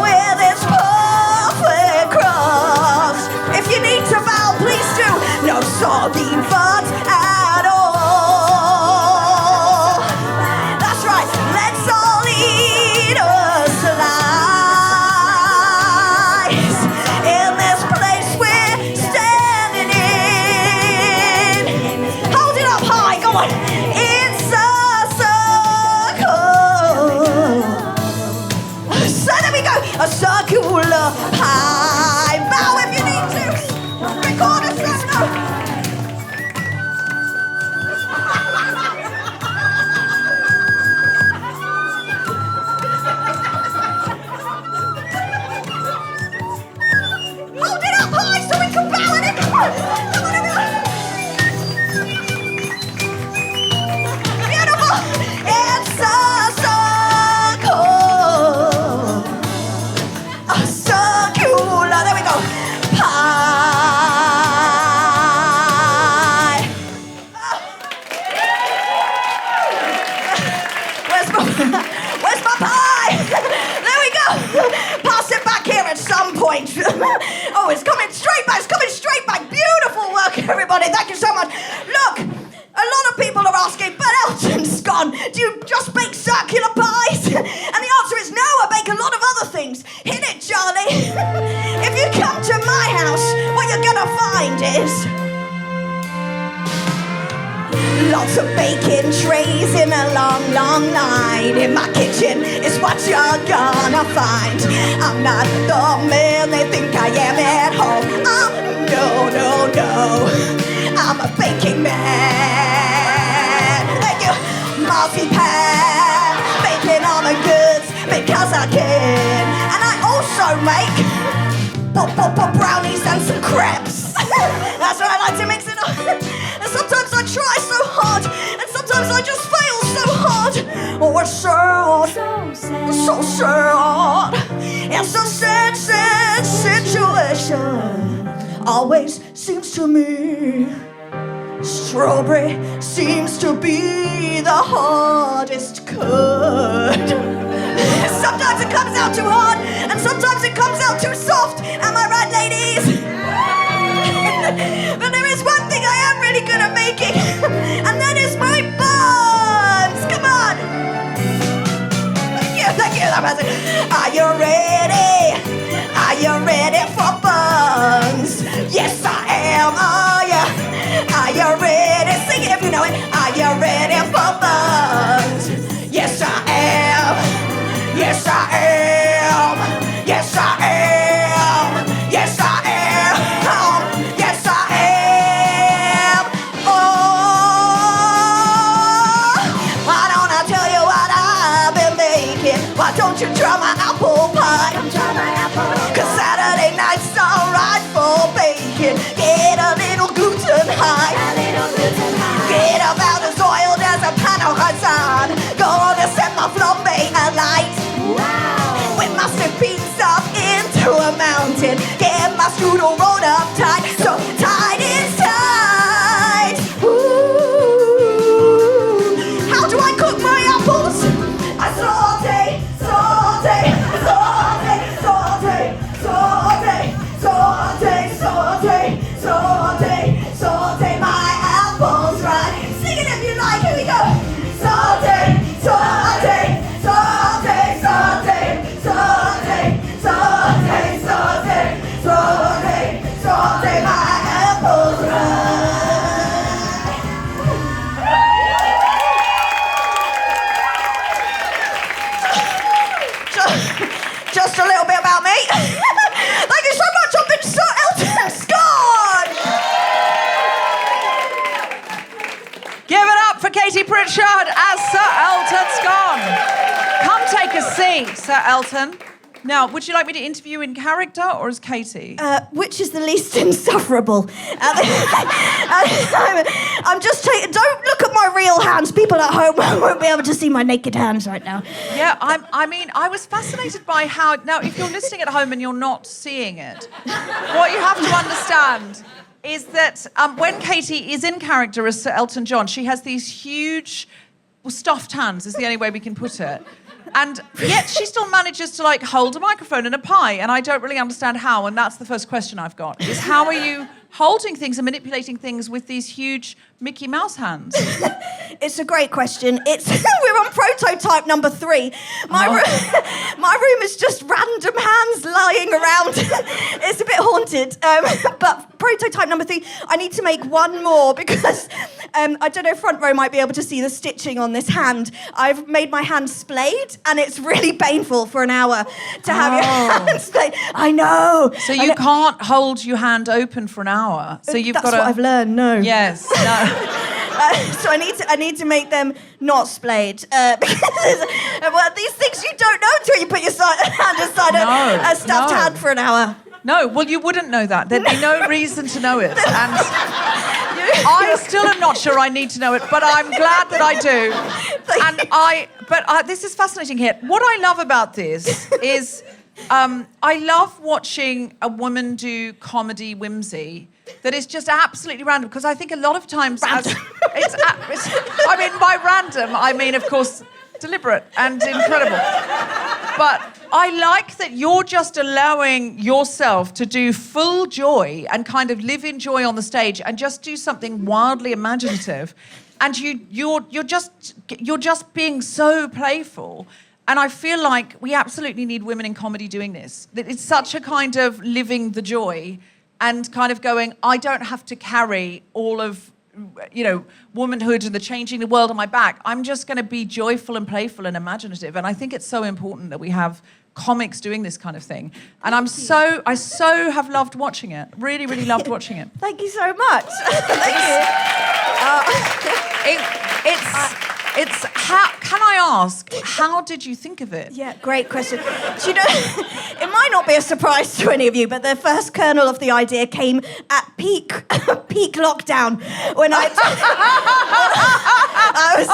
With its perfect crust. If you need to bow, please do. No soggy butts at all. That's right. Let's all eat a slice in this place we're standing in. Hold it up high, come on. It's a circle. So there we go. A circular pie. Bow if you need to. Record us, let us know. Hold it up high so we can bow it in. Come on, everyone. Beautiful. It's a circle. A circular, there we go. Pie. Where's my pie? There we go. Pass it back here at some point. Oh, it's coming straight back. Beautiful work, everybody. Thank you so much. Look, a lot of people are asking, but Elton's gone. Do you just bake circular pies? And the answer is no, I bake a lot of other things. Hit it, Charlie. If you come to my house, what you're gonna find is lots of baking trays in a long, long line. In my kitchen is what you're gonna find. I'm not the man they think I am at home. No. I'm a baking man. Thank you. Multi-pan, baking almond goods because I can. And I also make brownies and some crepes. That's what I like to mix it up. And sometimes I try so hard, and sometimes I just fail so hard. Oh, it's sad. So sad. It's a sad situation. Always seems to me strawberry seems to be the hardest cut. Sometimes it comes out too hard, and sometimes it comes out too soft. Am I right, ladies? But there is one thing I am really good at making, and that is my buns. Come on. Thank you. Are you ready? Are you ready for buns? Yes, I am. Are you ready? Sing it if you know it. Are you ready for buns? Yes, I am. Yes, I am. Yes, I am. Yes, I am. Yes, I am. Oh, why don't I tell you what I've been making? Why don't you try my apple pie? Cause Saturday night's alright for baking. Get a little gluten high. Get about as oiled as a pan of Hassan. Gonna set my flambe alight. Wow. With my beans up into a mountain. Get my strudel rolled up tight. So tight it's tight. Ooh. How do I cook my apples? I saute my apples right. Sing it if you like, here we go. Saute. Katie Pritchard as Sir Elton Scone. Come take a seat, Sir Elton. Now, would you like me to interview in character or as Katie? Which is the least insufferable? I'm just taking... Don't look at my real hands. People at home won't be able to see my naked hands right now. Yeah, I was fascinated by how... Now, if you're listening at home and you're not seeing it, what you have to understand is that when Katie is in character as Sir Elton John, she has these huge stuffed hands, is the only way we can put it. And yet she still manages to, like, hold a microphone and a pie, and I don't really understand how, and that's the first question I've got, is how are you holding things and manipulating things with these huge Mickey Mouse hands? It's a great question. We're on prototype number 3. My room is just random hands lying around. It's a bit haunted. But prototype number 3, I need to make one more because I don't know, front row might be able to see the stitching on this hand. I've made my hand splayed, and it's really painful for an hour to have your hand splayed. I know. So you can't hold your hand open for an hour. So you've That's got to... what I've learned. No. Yes. No. So I need to make them not splayed because these things you don't know until you put your hand inside a stuffed hand for an hour. No, well, you wouldn't know that. There'd be no reason to know it. And I still am not sure I need to know it, but I'm glad that I do. But this is fascinating here. What I love about this is I love watching a woman do comedy whimsy that is just absolutely random, because I think a lot of times... by random, I mean, of course, deliberate and incredible. But I like that you're just allowing yourself to do full joy and kind of live in joy on the stage and just do something wildly imaginative. And you're just being so playful. And I feel like we absolutely need women in comedy doing this. That it's such a kind of living the joy and kind of going, I don't have to carry all of, womanhood and the changing the world on my back. I'm just going to be joyful and playful and imaginative. And I think it's so important that we have comics doing this kind of thing. And I so have loved watching it. Really, really loved watching it. Thank you so much. Thank you. Can I ask, how did you think of it? Yeah, great question. Do you know, it might not be a surprise to any of you, but the first kernel of the idea came at peak lockdown when I was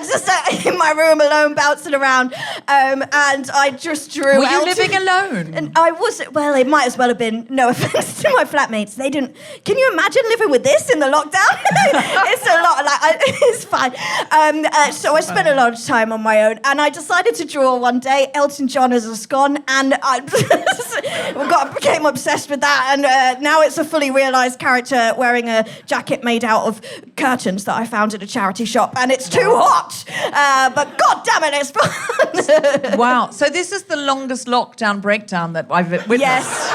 just in my room alone, bouncing around, and I just drew. Were you living alone? And I was. Well, it might as well have been. No offense to my flatmates, they didn't. Can you imagine living with this in the lockdown? It's a lot. It's fine. So I spent a lot of time on my own, and I decided to draw one day Elton John as a scone, and I became obsessed with that, and now it's a fully realised character wearing a jacket made out of curtains that I found at a charity shop, and it's too hot, but god damn it, it's fun. Wow, so this is the longest lockdown breakdown that I've witnessed. Yes.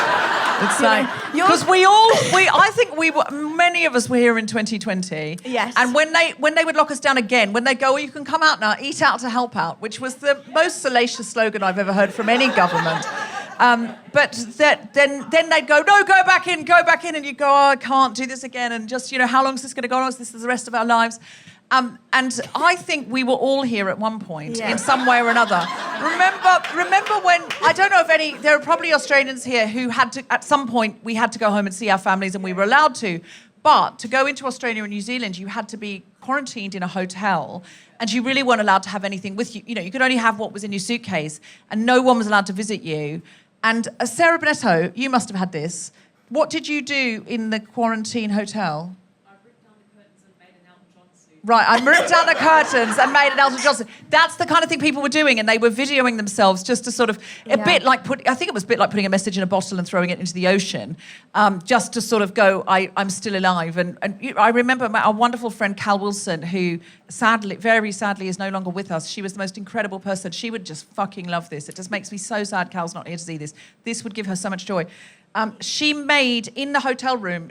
It's like, because I think many of us were here in 2020. Yes. And when they would lock us down again, when they go, you can come out now, eat out to help out, which was the most salacious slogan I've ever heard from any government. But then they'd go, no, go back in, and you go, oh, I can't do this again, and just, how long is this going to go on? This is the rest of our lives. And I think we were all here at one point, in some way or another. Remember when, I don't know if there are probably Australians here who had to, at some point, we had to go home and see our families, and we were allowed to. But to go into Australia and New Zealand, you had to be quarantined in a hotel, and you really weren't allowed to have anything with you. You could only have what was in your suitcase, and no one was allowed to visit you. And Sarah Bonetto, you must have had this. What did you do in the quarantine hotel? Right, I ripped down the curtains and made an Elton John. That's the kind of thing people were doing, and they were videoing themselves just to sort of, bit like I think it was a bit like putting a message in a bottle and throwing it into the ocean, just to sort of go, I'm still alive. And I remember our wonderful friend Cal Wilson, who very sadly is no longer with us. She was the most incredible person. She would just fucking love this. It just makes me so sad Cal's not here to see this. This would give her so much joy. She made, in the hotel room,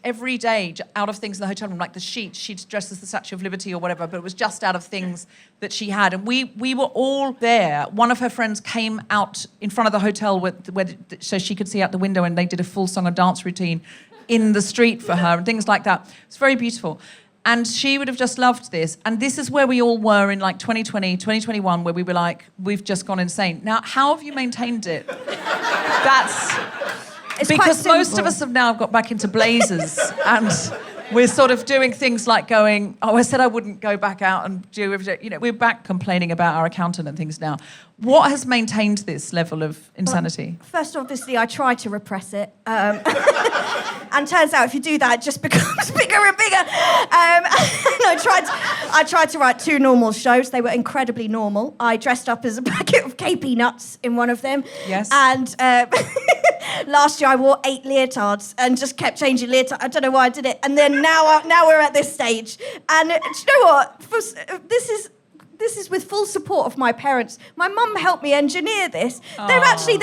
every day out of things in the hotel room, like the sheets, she'd dress as the Statue of Liberty or whatever, but it was just out of things that she had. And we were all there. One of her friends came out in front of the hotel so she could see out the window, and they did a full song and dance routine in the street for her and things like that. It's very beautiful. And she would have just loved this. And this is where we all were in like 2020, 2021, where we were like, we've just gone insane. Now, how have you maintained it? It's because quite most of us have now got back into blazers and we're sort of doing things like going, I said I wouldn't go back out and do everything. You know, we're back complaining about our accountant and things now. What has maintained this level of insanity? Well, first, obviously, I try to repress it. And turns out if you do that, it just becomes bigger and bigger. I tried to write 2 normal shows. They were incredibly normal. I dressed up as a packet of KP nuts in one of them. Yes. And last year I wore 8 leotards and just kept changing leotards. I don't know why I did it. And then now we're at this stage. And do you know what? This is with full support of my parents. My mum helped me engineer this. They're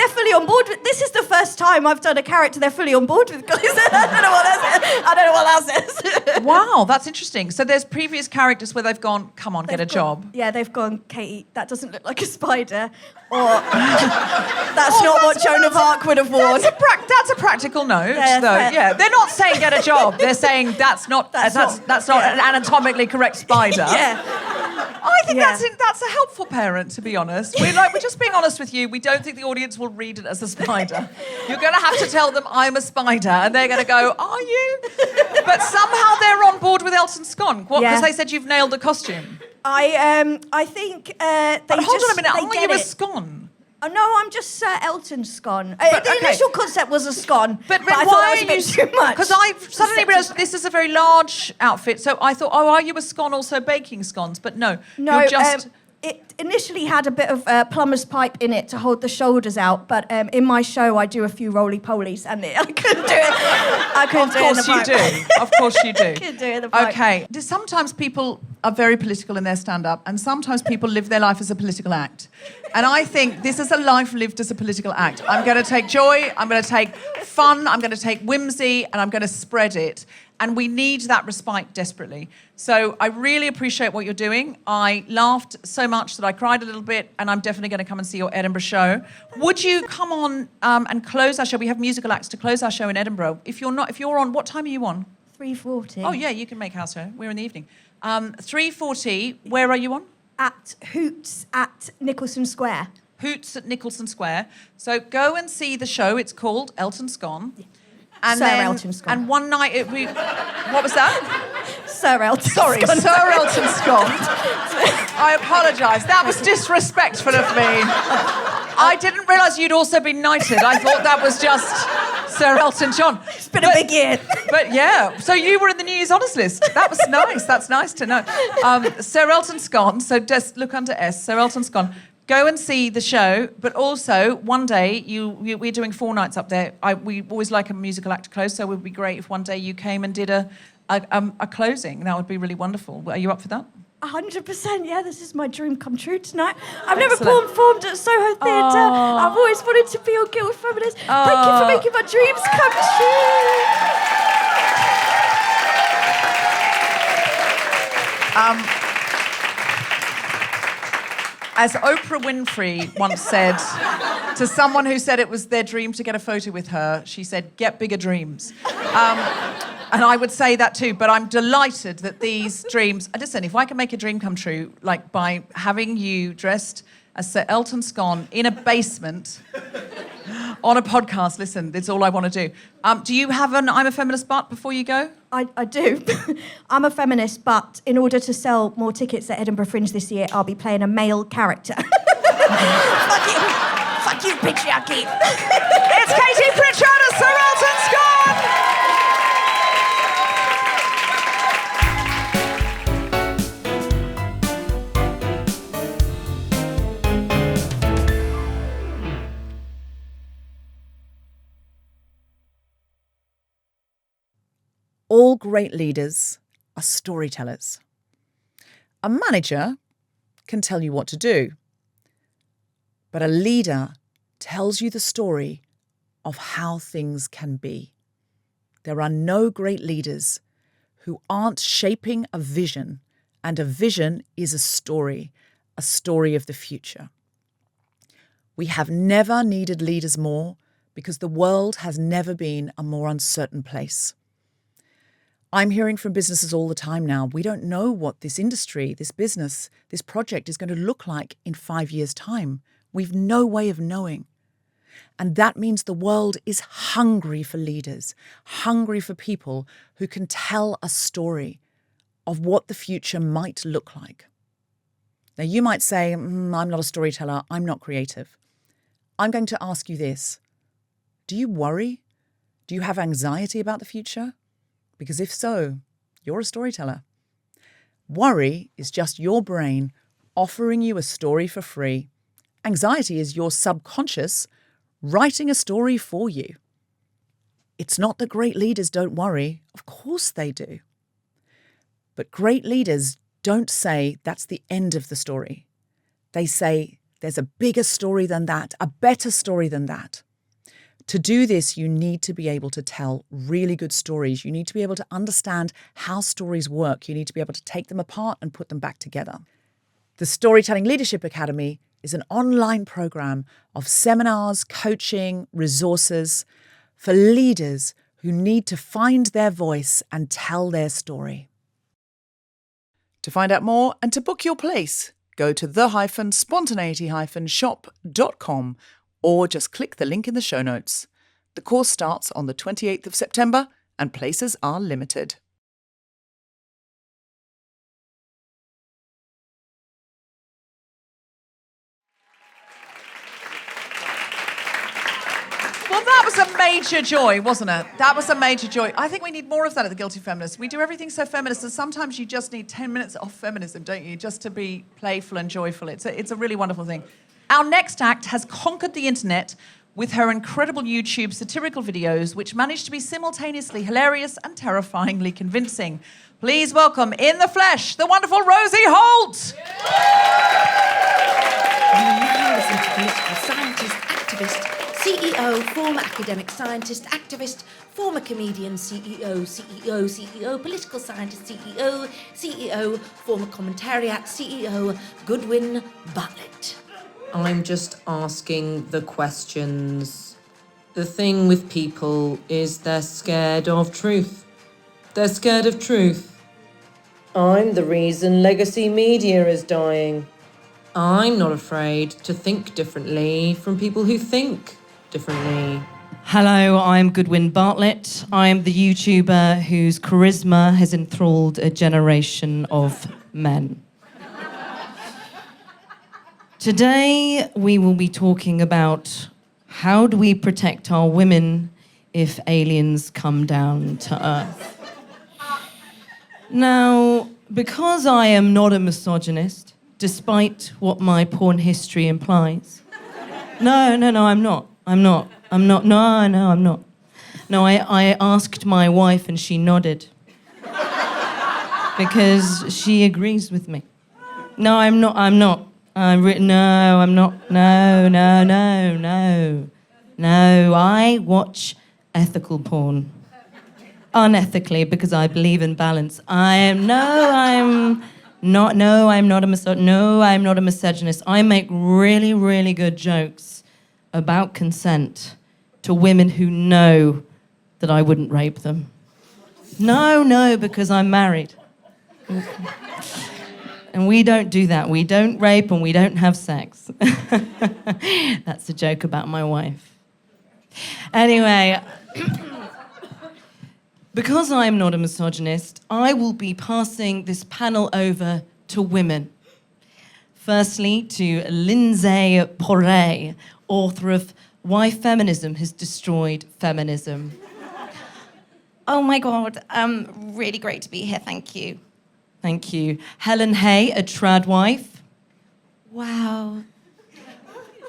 fully on board with. This is the first time I've done a character they're fully on board with. I don't know what else is. Wow, that's interesting. So there's previous characters where they've gone, come on, get a job. Yeah, they've gone, Katie, that doesn't look like a spider. Or that's not what Joan of Arc would have worn. That's a practical note, though. Yeah, they're not saying get a job. They're saying that's not an anatomically correct spider. Yeah. I think that's a helpful parent, to be honest. We're just being honest with you. We don't think the audience will read it as a spider. You're going to have to tell them I'm a spider, and they're going to go, are you? But somehow they're on board with Elton Scone. What? Because they said you've nailed the costume. I think hold on a minute. Are you a Scone? Oh, no, I'm just Sir Elton Scone. The initial concept was a scone, but I thought that was a bit too much. Because I suddenly realised this is a very large outfit, so I thought, are you a scone also baking scones? But no, you're just... It initially had a bit of plumber's pipe in it to hold the shoulders out, but in my show I do a few roly-polies and I couldn't do it. Of course you do. I couldn't do it in the pipe. Okay. Sometimes people are very political in their stand-up, and sometimes people live their life as a political act. And I think this is a life lived as a political act. I'm going to take joy, I'm going to take fun, I'm going to take whimsy, and I'm going to spread it. And we need that respite desperately. So I really appreciate what you're doing. I laughed so much that I cried a little bit, and I'm definitely going to come and see your Edinburgh show. Would you come on and close our show? We have musical acts to close our show in Edinburgh. If you're on, what time are you on? 3:40. Oh yeah, you can make house show. We're in the evening. 3:40. Where are you on? At Hoots at Nicholson Square. Hoots at Nicholson Square. So go and see the show. It's called Elton Scone. And Sir Elton Scone. And one night, what was that? Sir Elton Sorry, Scone. Sir Elton Scone. I apologise. That was disrespectful of me. I didn't realise you'd also been knighted. I thought that was just Sir Elton John. It's been a big year. But yeah, so you were in the New Year's Honours list. That was nice. That's nice to know. Sir Elton Scone, so just look under S, Sir Elton Scone. Go and see the show, but also one day we're doing 4 nights up there. We always like a musical act to close, so it would be great if one day you came and did a closing. That would be really wonderful. Are you up for that? 100%, yeah. This is my dream come true tonight. I've never performed at Soho Theatre. I've always wanted to be on Guilty Feminist. Thank you for making my dreams come true. As Oprah Winfrey once said to someone who said it was their dream to get a photo with her, she said, get bigger dreams. And I would say that too, but I'm delighted that these dreams... Listen, if I can make a dream come true, like by having you dressed as Sir Elton Scone in a basement on a podcast, listen, that's all I want to do. Do you have an I'm a Feminist but before you go? I do. I'm a feminist, but in order to sell more tickets at Edinburgh Fringe this year, I'll be playing a male character. Fuck you, patriarchy. It's Katie Pritchard as Sir Elton Scone! All great leaders are storytellers. A manager can tell you what to do, but a leader tells you the story of how things can be. There are no great leaders who aren't shaping a vision, and a vision is a story of the future. We have never needed leaders more because the world has never been a more uncertain place. I'm hearing from businesses all the time now, we don't know what this industry, this business, this project is going to look like in 5 years' time. We've no way of knowing. And that means the world is hungry for leaders, hungry for people who can tell a story of what the future might look like. Now, you might say, I'm not a storyteller, I'm not creative. I'm going to ask you this. Do you worry? Do you have anxiety about the future? Because if so, you're a storyteller. Worry is just your brain offering you a story for free. Anxiety is your subconscious writing a story for you. It's not that great leaders don't worry. Of course they do. But great leaders don't say that's the end of the story. They say there's a bigger story than that, a better story than that. To do this, you need to be able to tell really good stories. You need to be able to understand how stories work. You need to be able to take them apart and put them back together. The Storytelling Leadership Academy is an online program of seminars, coaching, resources for leaders who need to find their voice and tell their story. To find out more and to book your place, go to the-spontaneity-shop.com or just click the link in the show notes. The course starts on the 28th of September and places are limited. Well, that was a major joy, wasn't it? That was a major joy. I think we need more of that at the Guilty Feminist. We do everything so feminist, and sometimes you just need 10 minutes off feminism, don't you? Just to be playful and joyful. It's a really wonderful thing. Our next act has conquered the internet with her incredible YouTube satirical videos, which managed to be simultaneously hilarious and terrifyingly convincing. Please welcome, in the flesh, the wonderful Rosie Holt! You now listen to political scientist, activist, CEO, former academic scientist, activist, former comedian, CEO, political scientist, CEO, former commentariat, CEO, Goodwin Bartlett. I'm just asking the questions. The thing with people is they're scared of truth. They're scared of truth. I'm the reason legacy media is dying. I'm not afraid to think differently from people who think differently. Hello, I'm Goodwin Bartlett. I'm the YouTuber whose charisma has enthralled a generation of men. Today, we will be talking about how do we protect our women if aliens come down to Earth. Now, because I am not a misogynist, despite what my porn history implies. No, I'm not. No, I asked my wife and she nodded. Because she agrees with me. No, I'm not. No, I watch ethical porn. Unethically, because I believe in balance. I'm not a misogynist. I make really, really good jokes about consent to women who know that I wouldn't rape them. No, because I'm married. And we don't do that. We don't rape and we don't have sex. That's a joke about my wife. Anyway, because I'm not a misogynist, I will be passing this panel over to women. Firstly, to Lindsay Poré, author of Why Feminism Has Destroyed Feminism. Oh my God, really great to be here, thank you. Thank you. Helen Hay, a trad wife. Wow.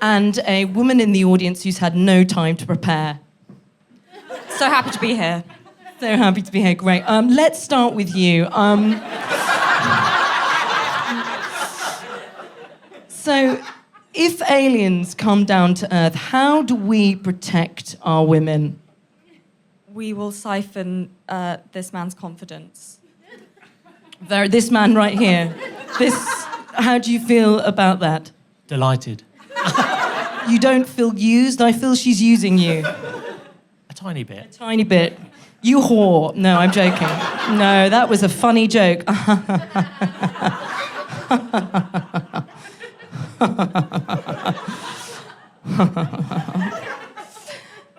And a woman in the audience who's had no time to prepare. So happy to be here. So happy to be here, great. Let's start with you. So, if aliens come down to Earth, how do we protect our women? We will siphon this man's confidence. This man right here. How do you feel about that? Delighted. You don't feel used? I feel she's using you. A tiny bit. A tiny bit. You whore. No, I'm joking. No, that was a funny joke.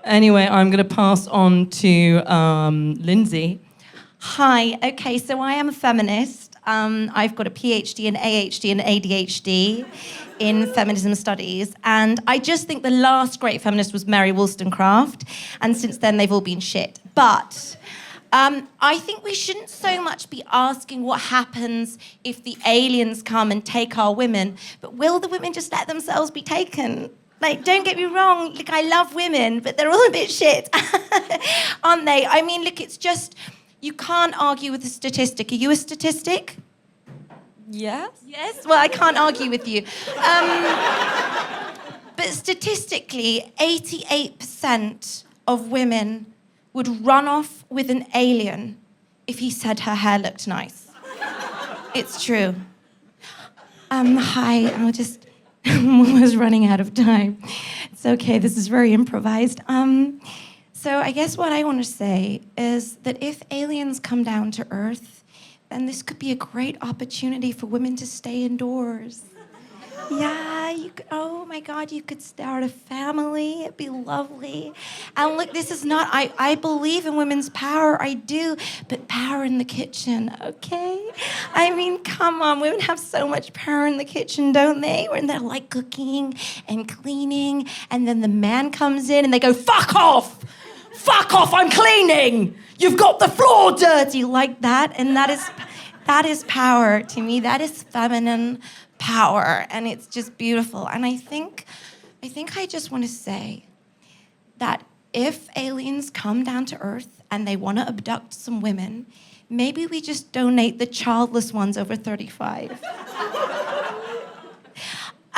Anyway, I'm going to pass on to Lindsay. Hi. Okay, so I am a feminist. I've got a PhD and AHD and ADHD in feminism studies, and I just think the last great feminist was Mary Wollstonecraft, and since then they've all been shit. But I think we shouldn't so much be asking what happens if the aliens come and take our women, but will the women just let themselves be taken? Like, don't get me wrong, like, I love women, but they're all a bit shit, aren't they? I mean, look, it's just, you can't argue with a statistic. Are you a statistic? Yes? Yes? Well, I can't argue with you. But statistically, 88% of women would run off with an alien if he said her hair looked nice. It's true. Hi, I'll just... I'm almost running out of time. It's okay, this is very improvised. So I guess what I want to say is that if aliens come down to Earth, then this could be a great opportunity for women to stay indoors. Yeah, oh my God, you could start a family. It'd be lovely. And look, this is not, I believe in women's power, I do, but power in the kitchen, okay? I mean, come on, women have so much power in the kitchen, don't they? When they're like cooking and cleaning, and then the man comes in and they go, fuck off! Fuck off, I'm cleaning! You've got the floor dirty, like that, and that is power to me. That is feminine power, and it's just beautiful. And I think I just want to say that if aliens come down to Earth and they want to abduct some women, maybe we just donate the childless ones over 35.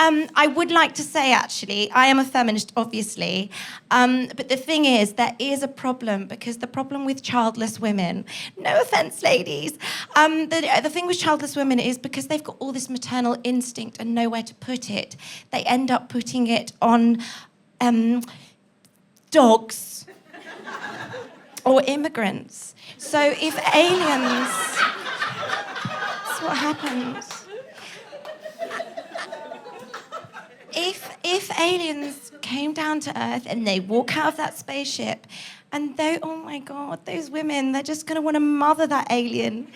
I would like to say, actually, I am a feminist, obviously, but the thing is, there is a problem, because the problem with childless women, no offense, ladies, the thing with childless women is because they've got all this maternal instinct and nowhere to put it, they end up putting it on dogs or immigrants. So if aliens, that's what happens. If aliens came down to Earth and they walk out of that spaceship and oh my God, those women, they're just going to want to mother that alien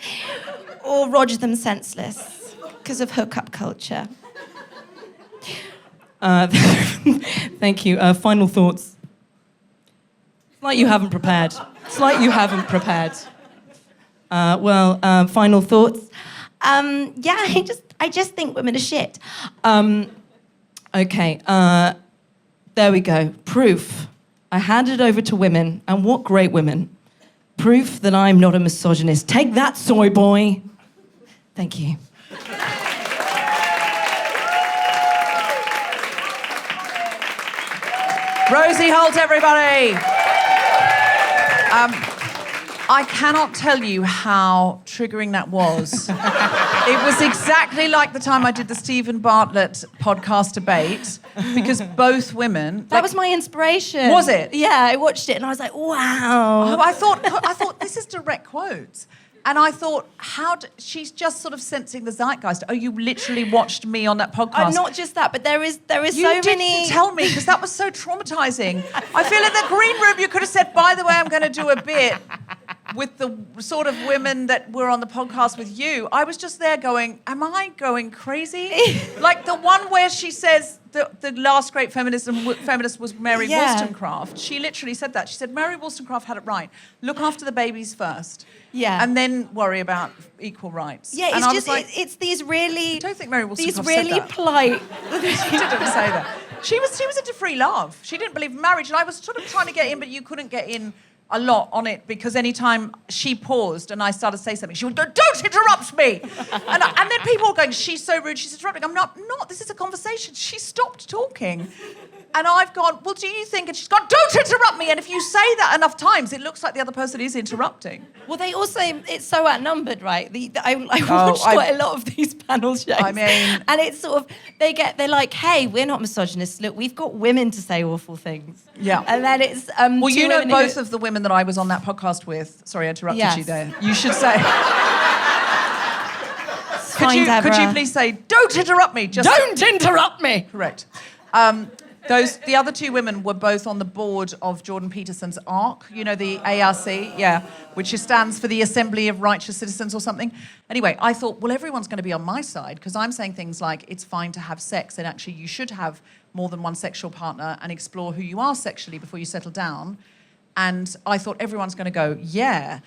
or roger them senseless because of hookup culture. Thank you. Final thoughts? It's like you haven't prepared. Final thoughts? Yeah, I just think women are shit. Okay, there we go. Proof. I handed over to women, and what great women. Proof that I'm not a misogynist. Take that, soy boy. Thank you. Rosie Holt, everybody. I cannot tell you how triggering that was. It was exactly like the time I did the Stephen Bartlett podcast debate, because both women... That was my inspiration. Was it? Yeah, I watched it and I was like, wow. I thought this is direct quotes. And I thought, she's just sort of sensing the zeitgeist. Oh, you literally watched me on that podcast. Not just that, but there is you so didn't many... tell me, because that was so traumatizing. I feel in the green room you could have said, by the way, I'm going to do a bit with the sort of women that were on the podcast with you. I was just there going, am I going crazy? Like the one where she says the last great feminist was Mary Wollstonecraft. She literally said that. She said, Mary Wollstonecraft had it right. Look after the babies first. Yeah. And then worry about equal rights. Yeah, and it's just, like, it's these really... I don't think Mary Wollstonecraft these really said that. polite... She didn't say that. She was into free love. She didn't believe in marriage. And I was sort of trying to get in, but you couldn't get in a lot on it, because any time she paused and I started to say something, she would go, don't interrupt me. and then people were going, she's so rude, she's interrupting. I'm not, this is a conversation. She stopped talking. And I've gone, well, do you think? And she's gone, don't interrupt me. And if you say that enough times, it looks like the other person is interrupting. Well, they also, it's so outnumbered, right? I watched quite a lot of these panel shows. I mean... And it's sort of, they're like, hey, we're not misogynists. Look, we've got women to say awful things. Yeah. And then it's... well, you know both of the women that I was on that podcast with. Sorry, I interrupted you there. You should say... Could you please say, don't interrupt me? Just don't interrupt me! Correct. The other two women were both on the board of Jordan Peterson's ARC, you know, the ARC, which stands for the Assembly of Righteous Citizens or something. Anyway, I thought, well, everyone's going to be on my side because I'm saying things like it's fine to have sex and actually you should have more than one sexual partner and explore who you are sexually before you settle down. And I thought everyone's going to go, yeah.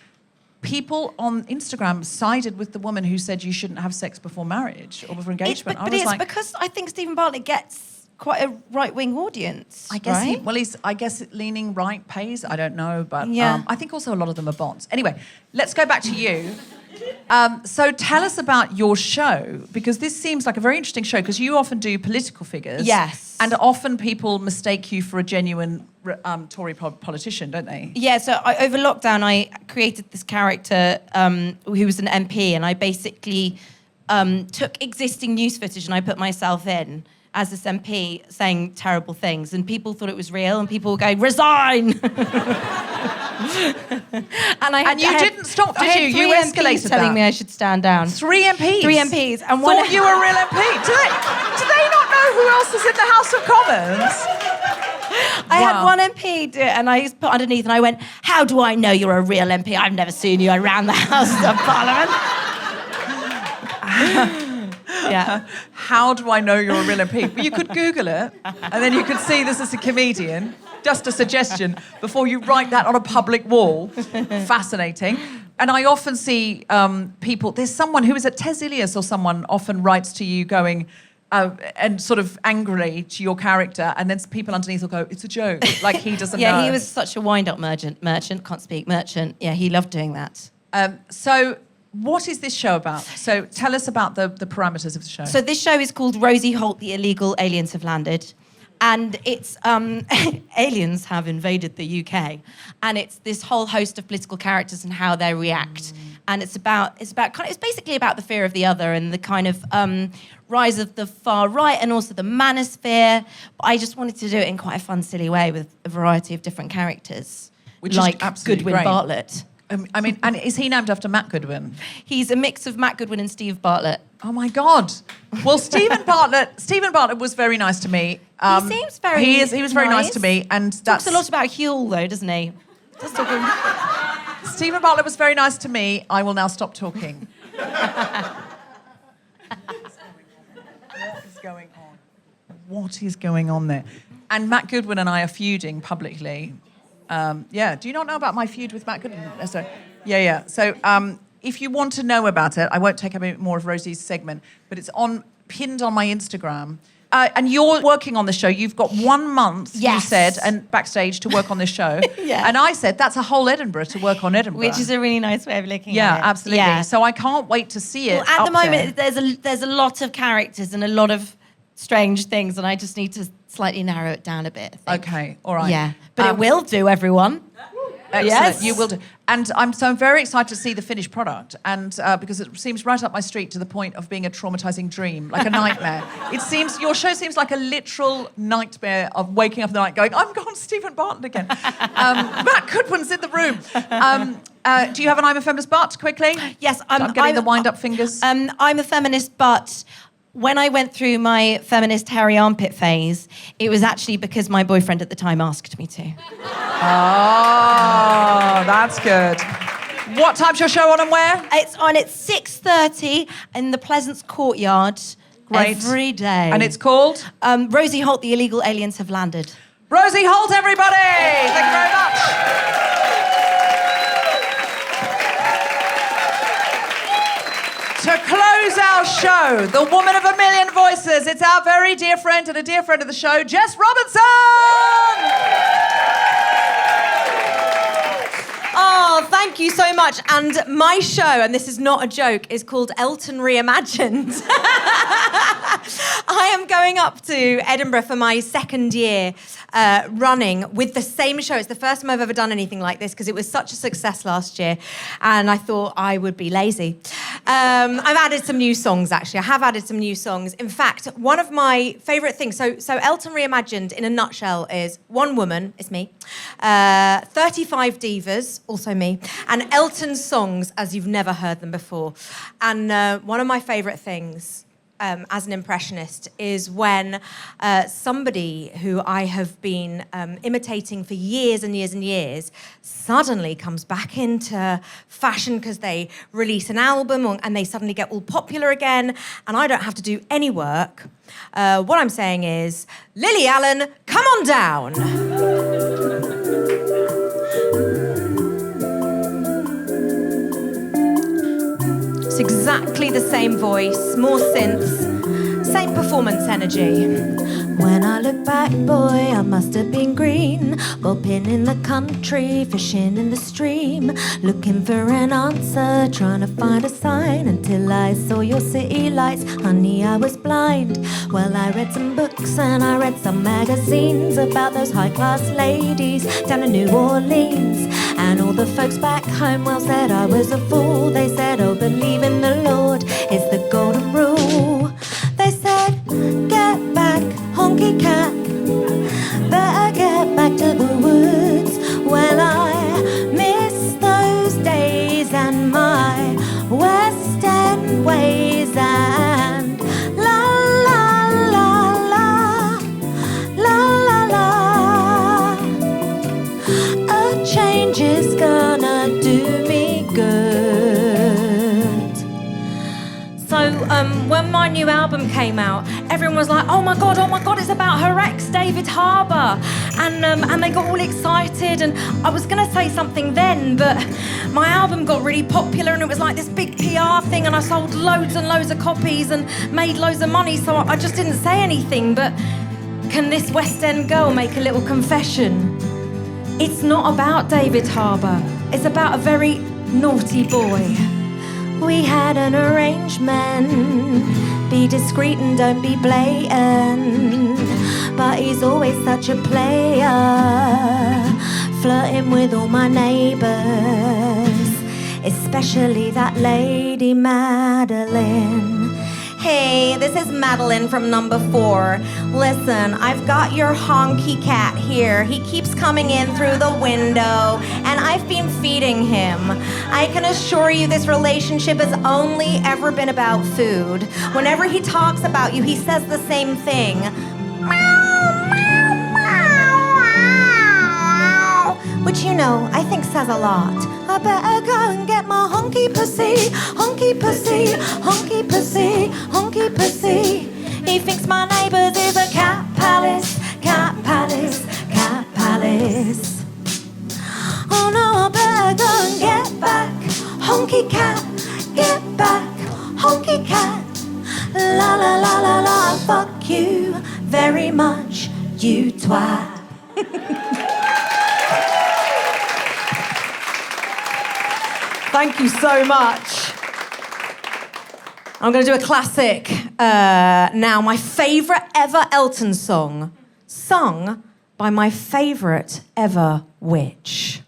People on Instagram sided with the woman who said you shouldn't have sex before marriage or before engagement. But it's because I think Stephen Bartlett gets quite a right-wing audience. I guess right? I guess leaning right pays. I don't know, but yeah. I think also a lot of them are bots. Anyway, let's go back to you. So tell us about your show, because this seems like a very interesting show, because you often do political figures. Yes. And often people mistake you for a genuine Tory politician, don't they? Yeah, so over lockdown, I created this character who was an MP, and I basically took existing news footage and I put myself in as this MP saying terrible things, and people thought it was real, and people were going, resign! And you didn't stop, did you? You escalated that. Telling me I should stand down. 3 MPs? 3 MPs. And one thought you were a real MP. Do they not know who else is in the House of Commons? I had one MP do it, and I put underneath, and I went, how do I know you're a real MP? I've never seen you around the House of Parliament. Yeah. How do I know you're a real MP? But you could Google it, and then you could see this as a comedian. Just a suggestion before you write that on a public wall. Fascinating. And I often see people, there's someone who is at Tez Ilias or someone often writes to you going, and sort of angrily to your character, and then people underneath will go, it's a joke, like he doesn't know. Yeah, he was such a wind-up merchant, can't speak, merchant. Yeah, he loved doing that. So what is this show about? So tell us about the parameters of the show. So this show is called Rosie Holt, The Illegal Aliens Have Landed. And it's aliens have invaded the UK, and it's this whole host of political characters and how they react. And it's basically about the fear of the other and the kind of rise of the far right and also the manosphere. But I just wanted to do it in quite a fun, silly way with a variety of different characters, which like is absolutely Goodwin great. Bartlett. I mean, and is he named after Matt Goodwin? He's a mix of Matt Goodwin and Steve Bartlett. Oh my God! Well, Stephen Bartlett was very nice to me. He seems very. He was very nice to me, and that's talks a lot about Huel, though, doesn't he? Stephen Bartlett was very nice to me. I will now stop talking. What is going on there? And Matt Goodwin and I are feuding publicly. Do you not know about my feud with Matt Goodwin? Yeah. So if you want to know about it, I won't take up any more of Rosie's segment, but it's pinned on my Instagram. And you're working on the show. You've got 1 month, you said, and backstage to work on this show. Yeah. And I said, that's a whole Edinburgh to work on Edinburgh. Which is a really nice way of looking at it. Yeah, absolutely. Yeah. So I can't wait to see it. Well, at the moment, there's a lot of characters and a lot of strange things, and I just need to slightly narrow it down a bit, I think. Okay, all right. Yeah, but it will do, everyone. Excellent. Yes. You will do. And I'm very excited to see the finished product, and because it seems right up my street to the point of being a traumatizing dream, like a nightmare. Your show seems like a literal nightmare of waking up in the night going, I'm gone, Stephen Bartlett again. Matt Goodwin's in the room. Do you have an I'm a Feminist but, quickly? Yes. I'm getting the wind-up fingers. I'm a feminist, but when I went through my feminist hairy armpit phase, it was actually because my boyfriend at the time asked me to. Oh, that's good. What time's your show on and where? It's on at 6:30 in the Pleasance Courtyard. Great. Every day. And it's called? Rosie Holt, The Illegal Aliens Have Landed. Rosie Holt, everybody! Thank you very much. To close our show, the woman of a million voices, it's our very dear friend and a dear friend of the show, Jess Robinson! Oh, Oh, thank you so much. And my show, and this is not a joke, is called Elton Reimagined. I am going up to Edinburgh for my second year running with the same show. It's the first time I've ever done anything like this because it was such a success last year, and I thought I would be lazy. I've added some new songs, actually. I have added some new songs. In fact, one of my favourite things, so Elton Reimagined, in a nutshell, is one woman, it's me, 35 divas, also me, and Elton's songs as you've never heard them before. And one of my favourite things as an impressionist is when somebody who I have been imitating for years and years and years suddenly comes back into fashion because they release an album and they suddenly get all popular again, and I don't have to do any work. What I'm saying is, Lily Allen, come on down. It's exactly the same voice, more synths, same performance energy. When I look back, boy, I must have been green, bopping in the country, fishing in the stream, looking for an answer, trying to find a sign, until I saw your city lights. Honey, I was blind. Well, I read some books and I read some magazines about those high-class ladies down in New Orleans, and all the folks back home, well, said I was a fool. They said, oh, believe in the Lord is the golden rule. They said, get back, honky cat, better get back to the woods. Well, I miss those days and my West End ways, and la la la la, la la la. A change is gonna do me good. So when my new album came out, everyone was like, oh my God, it's about her ex, David Harbour. And they got all excited, and I was going to say something then, but my album got really popular and it was like this big PR thing, and I sold loads and loads of copies and made loads of money, so I just didn't say anything. But can this West End girl make a little confession? It's not about David Harbour. It's about a very naughty boy. We had an arrangement, be discreet and don't be blatant, but he's always such a player, flirting with all my neighbours, especially that lady Madeline. Hey, this is Madeline from number 4. Listen, I've got your honky cat here. He keeps coming in through the window, and I've been feeding him. I can assure you this relationship has only ever been about food. Whenever he talks about you, he says the same thing. Which, you know, I think says a lot. I better go and get my honky pussy, honky pussy, honky pussy, honky pussy. He thinks my neighbours is a cat palace, cat palace, cat palace. Oh no, I better go and get back, honky cat, get back, honky cat. La la la la la, fuck you very much, you twat. Thank you so much. I'm going to do a classic now. My favourite ever Elton song, sung by my favourite ever witch.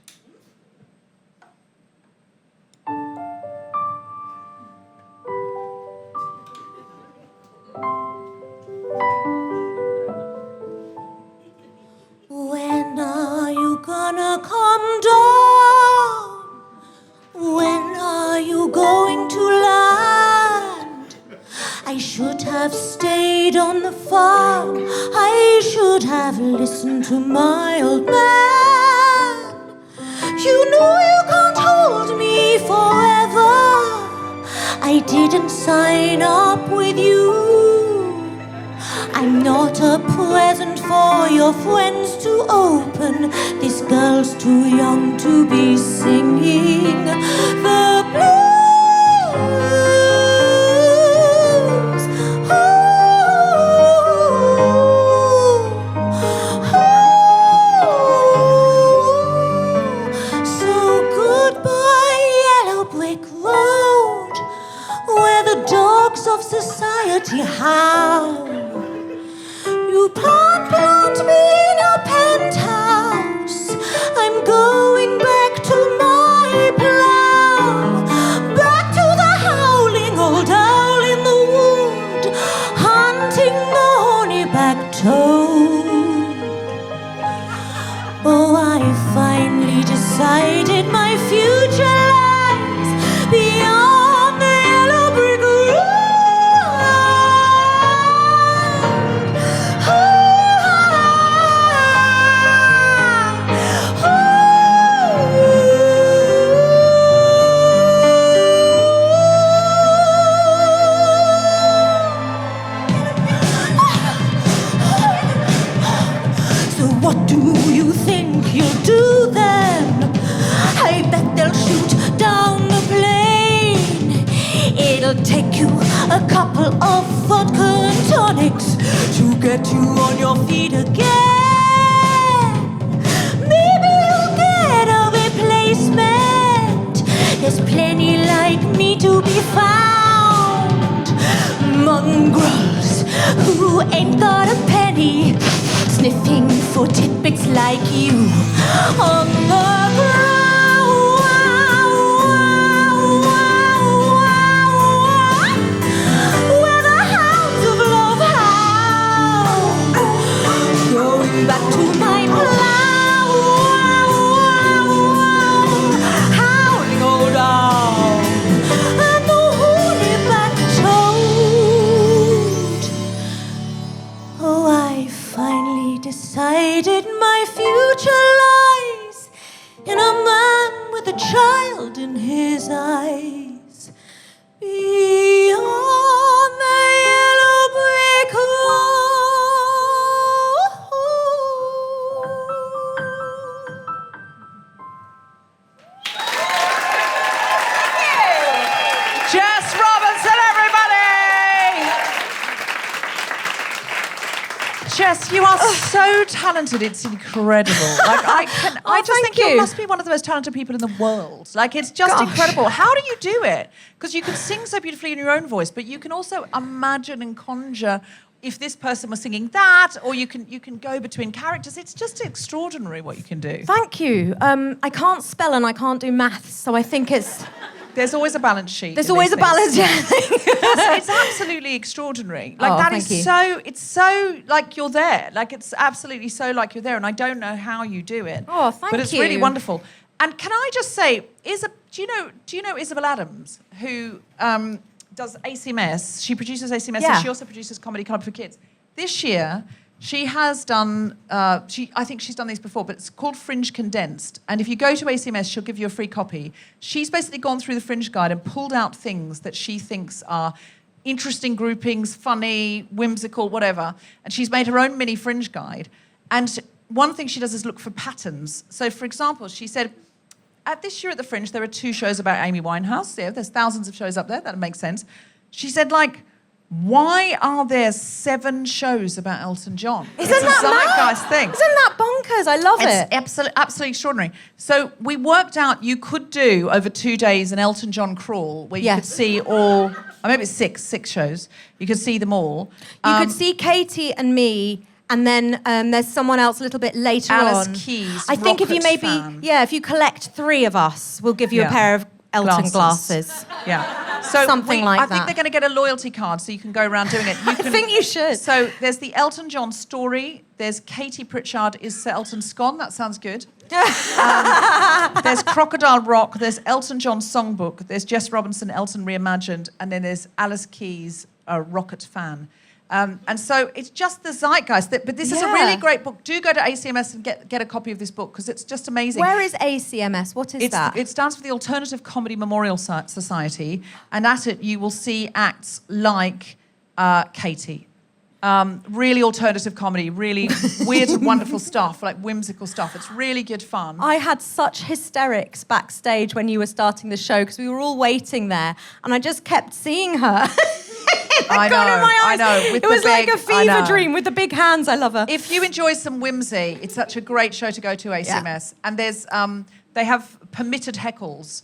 When are you gonna come down? When are you going to land? I should have stayed on the farm. I should have listened to my old man. You know you can't hold me forever. I didn't sign up with you. I'm not a present for your friends to open. This girl's too young to be singing the blues. Ooh, ooh. So goodbye. of society. How you plant me in your penthouse. I'm going back to my plough, back to the howling old owl in the wood, hunting the horny-backed toad. Oh, I finally decided my future lies beyond the yellow brick road. So what do you think you'll do then? I bet they'll shoot down the plane. It'll take you a couple of vodka and tonics to get you on your feet again. Maybe you'll get a replacement. There's plenty like me to be found. Mongrels who ain't got a penny, sniffing for tidbits like you on the ground. Where the hounds of love howl, going back to my plough, howling old owl and the horny-backed toad. Oh, I finally decided my future lies in a man with a child in his eyes, beyond the yellow brick road. Jess Robinson, everybody! Jess, you are so talented. It's incredible. Like I just think you must be one of the most talented people in the world. Like it's just incredible. How do you do it? Because you can sing so beautifully in your own voice, but you can also imagine and conjure if this person was singing that, or you can go between characters. It's just extraordinary what you can do. Thank you. I can't spell and I can't do maths, so I think it's... There's always a balance sheet. There's in always these a balance, things. yeah. It's absolutely extraordinary. Like Oh, that thank is you. so. It's so like you're there. Like it's absolutely so like you're there, and I don't know how you do it. Oh, thank But it's really you. wonderful. And can I just say, do you know Isabel Adams, who does ACMS? She produces ACMS, Yeah. and she also produces Comedy Club for Kids. This year, she has done. I think she's done these before, but it's called Fringe Condensed. And if you go to ACMS, she'll give you a free copy. She's basically gone through the Fringe Guide and pulled out things that she thinks are interesting groupings, funny, whimsical, whatever. And she's made her own mini Fringe Guide. And one thing she does is look for patterns. So, for example, she said, this year at the Fringe, there are 2 shows about Amy Winehouse. Yeah, there's thousands of shows up there. That makes sense. She said, like, why are there 7 shows about Elton John? Isn't it's that a zeitgeist thing. Isn't that bonkers? I love it. It's absolutely extraordinary. So we worked out you could do over 2 days an Elton John crawl where you could see all, or maybe it's six shows. You could see them all. You could see Katie and me, and then there's someone else a little bit later Alice on. Keys, I think if you rocket maybe, fan. if you collect 3 of us, we'll give you a pair of Elton glasses. Yeah. So Something like I think that. they're going to get a loyalty card so you can go around doing it. I think you should. So there's the Elton John story. There's Katie Pritchard is Sir Elton Scone. That sounds good. There's Crocodile Rock. There's Elton John Songbook. There's Jess Robinson, Elton Reimagined. And then there's Alice Keys, a Rocket Fan. And so it's just the zeitgeist. But this is a really great book. Do go to ACMS and get a copy of this book because it's just amazing. Where is ACMS? What is that? It stands for the Alternative Comedy Memorial Society, and at it you will see acts like Katie. Really alternative comedy, really weird and wonderful stuff, like whimsical stuff. It's really good fun. I had such hysterics backstage when you were starting the show because we were all waiting there, and I just kept seeing her. I know. It was like a fever dream with the big hands. I love her. If you enjoy some whimsy, it's such a great show to go to ACMS. Yeah. And there's they have permitted heckles,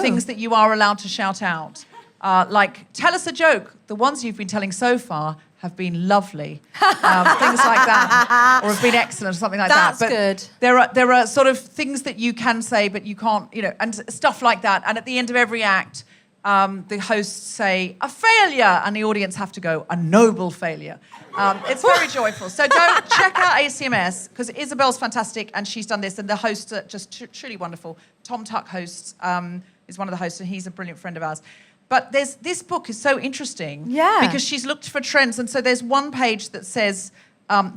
things that you are allowed to shout out. like, tell us a joke. The ones you've been telling so far have been lovely. Things like that. Or have been excellent or something like That's that. But good. there are sort of things that you can say, but you can't, and stuff like that. And at the end of every act, the hosts say, a failure, and the audience have to go, a noble failure. It's very joyful. So go check out ACMS, because Isabel's fantastic, and she's done this, and the hosts are just truly wonderful. Tom Tuck hosts, is one of the hosts, and he's a brilliant friend of ours. But this book is so interesting because she's looked for trends, and so there's one page that says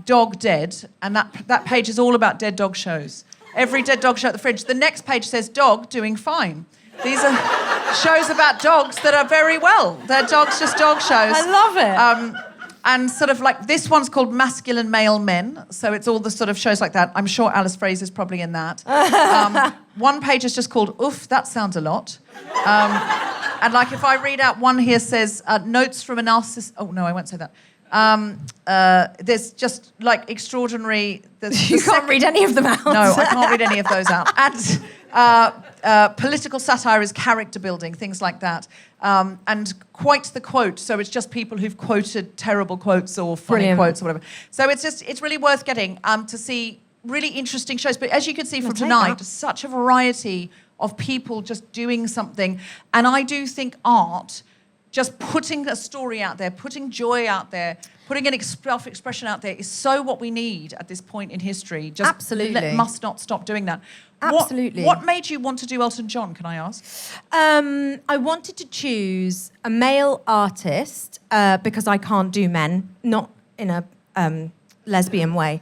dog dead, and that page is all about dead dog shows. Every dead dog show at the fringe. The next page says dog doing fine. These are shows about dogs that are very well. They're dogs, just dog shows. I love it. And sort of like, this one's called Masculine Male Men, so it's all the sort of shows like that. I'm sure Alice Fraser's probably in that. One page is just called Oof, that sounds a lot. And like, if I read out one here says, notes from a narcissist... Oh, no, I won't say that. There's just, like, extraordinary... You can't read any of them out. No, I can't read any of those out. And political satire is character building, things like that. And quite the quote, so it's just people who've quoted terrible quotes or funny quotes or whatever. So it's really worth getting to see really interesting shows. But as you can see from tonight, such a variety of people just doing something. And I do think art, just putting a story out there, putting joy out there, putting an self-expression out there is so what we need at this point in history. Just Absolutely. Must not stop doing that. Absolutely. What made you want to do Elton John, can I ask? I wanted to choose a male artist because I can't do men, not in a lesbian way.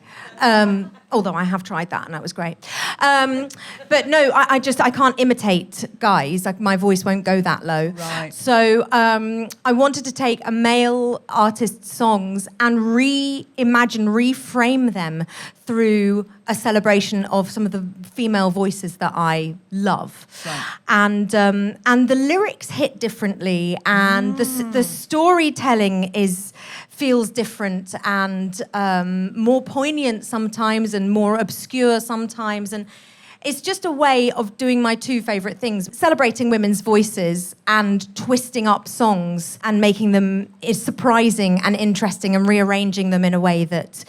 Although I have tried that and that was great. But no, I can't imitate guys. Like, my voice won't go that low. Right. So I wanted to take a male artist's songs and reframe them through a celebration of some of the female voices that I love. Right. And the lyrics hit differently, and the storytelling feels different and more poignant sometimes and more obscure sometimes. And it's just a way of doing my two favourite things, celebrating women's voices and twisting up songs and making them surprising and interesting and rearranging them in a way that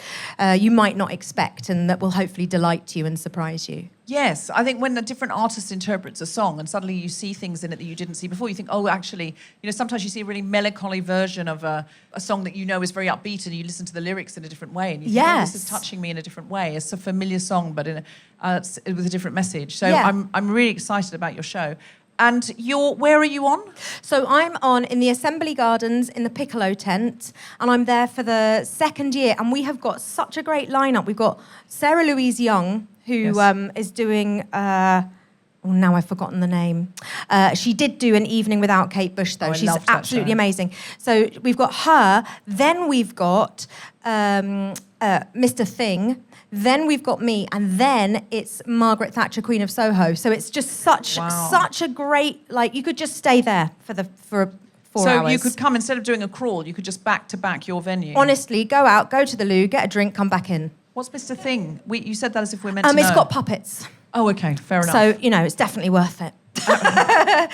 you might not expect and that will hopefully delight you and surprise you. Yes, I think when a different artist interprets a song and suddenly you see things in it that you didn't see before, you think, oh, actually, sometimes you see a really melancholy version of a song that is very upbeat, and you listen to the lyrics in a different way, and you think, oh, this is touching me in a different way. It's a familiar song, but with a different message. So I'm really excited about your show. And where are you on? So I'm on in the Assembly Gardens in the Piccolo tent, and I'm there for the second year, and we have got such a great lineup. We've got Sarah Louise Young, who is doing... now I've forgotten the name. She did do An Evening Without Kate Bush, though. She's absolutely amazing. So we've got her. Then we've got Mr. Thing. Then we've got me, and then it's Margaret Thatcher, Queen of Soho. So it's just such a great, you could just stay there for 4 hours. So you could come, instead of doing a crawl, you could just back to back your venue. Honestly, go out, go to the loo, get a drink, come back in. What's Mr. Thing? You said that as if we're meant to know. It's got puppets. Oh, okay, fair enough. So, it's definitely worth it.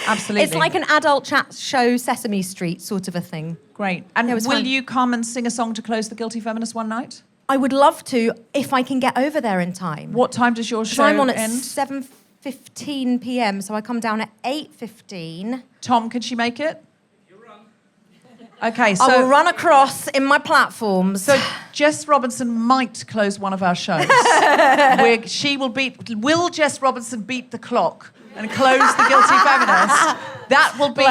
Absolutely. It's like an adult chat show, Sesame Street sort of a thing. Great. And will you come and sing a song to close the Guilty Feminist one night? I would love to, if I can get over there in time. What time does your show end? I'm on at 7:15 p.m, so I come down at 8:15. Tom, can she make it? Okay, so... I will run across in my platforms. So Jess Robinson might close one of our shows. Will Jess Robinson beat the clock and close the Guilty Feminist? That will be...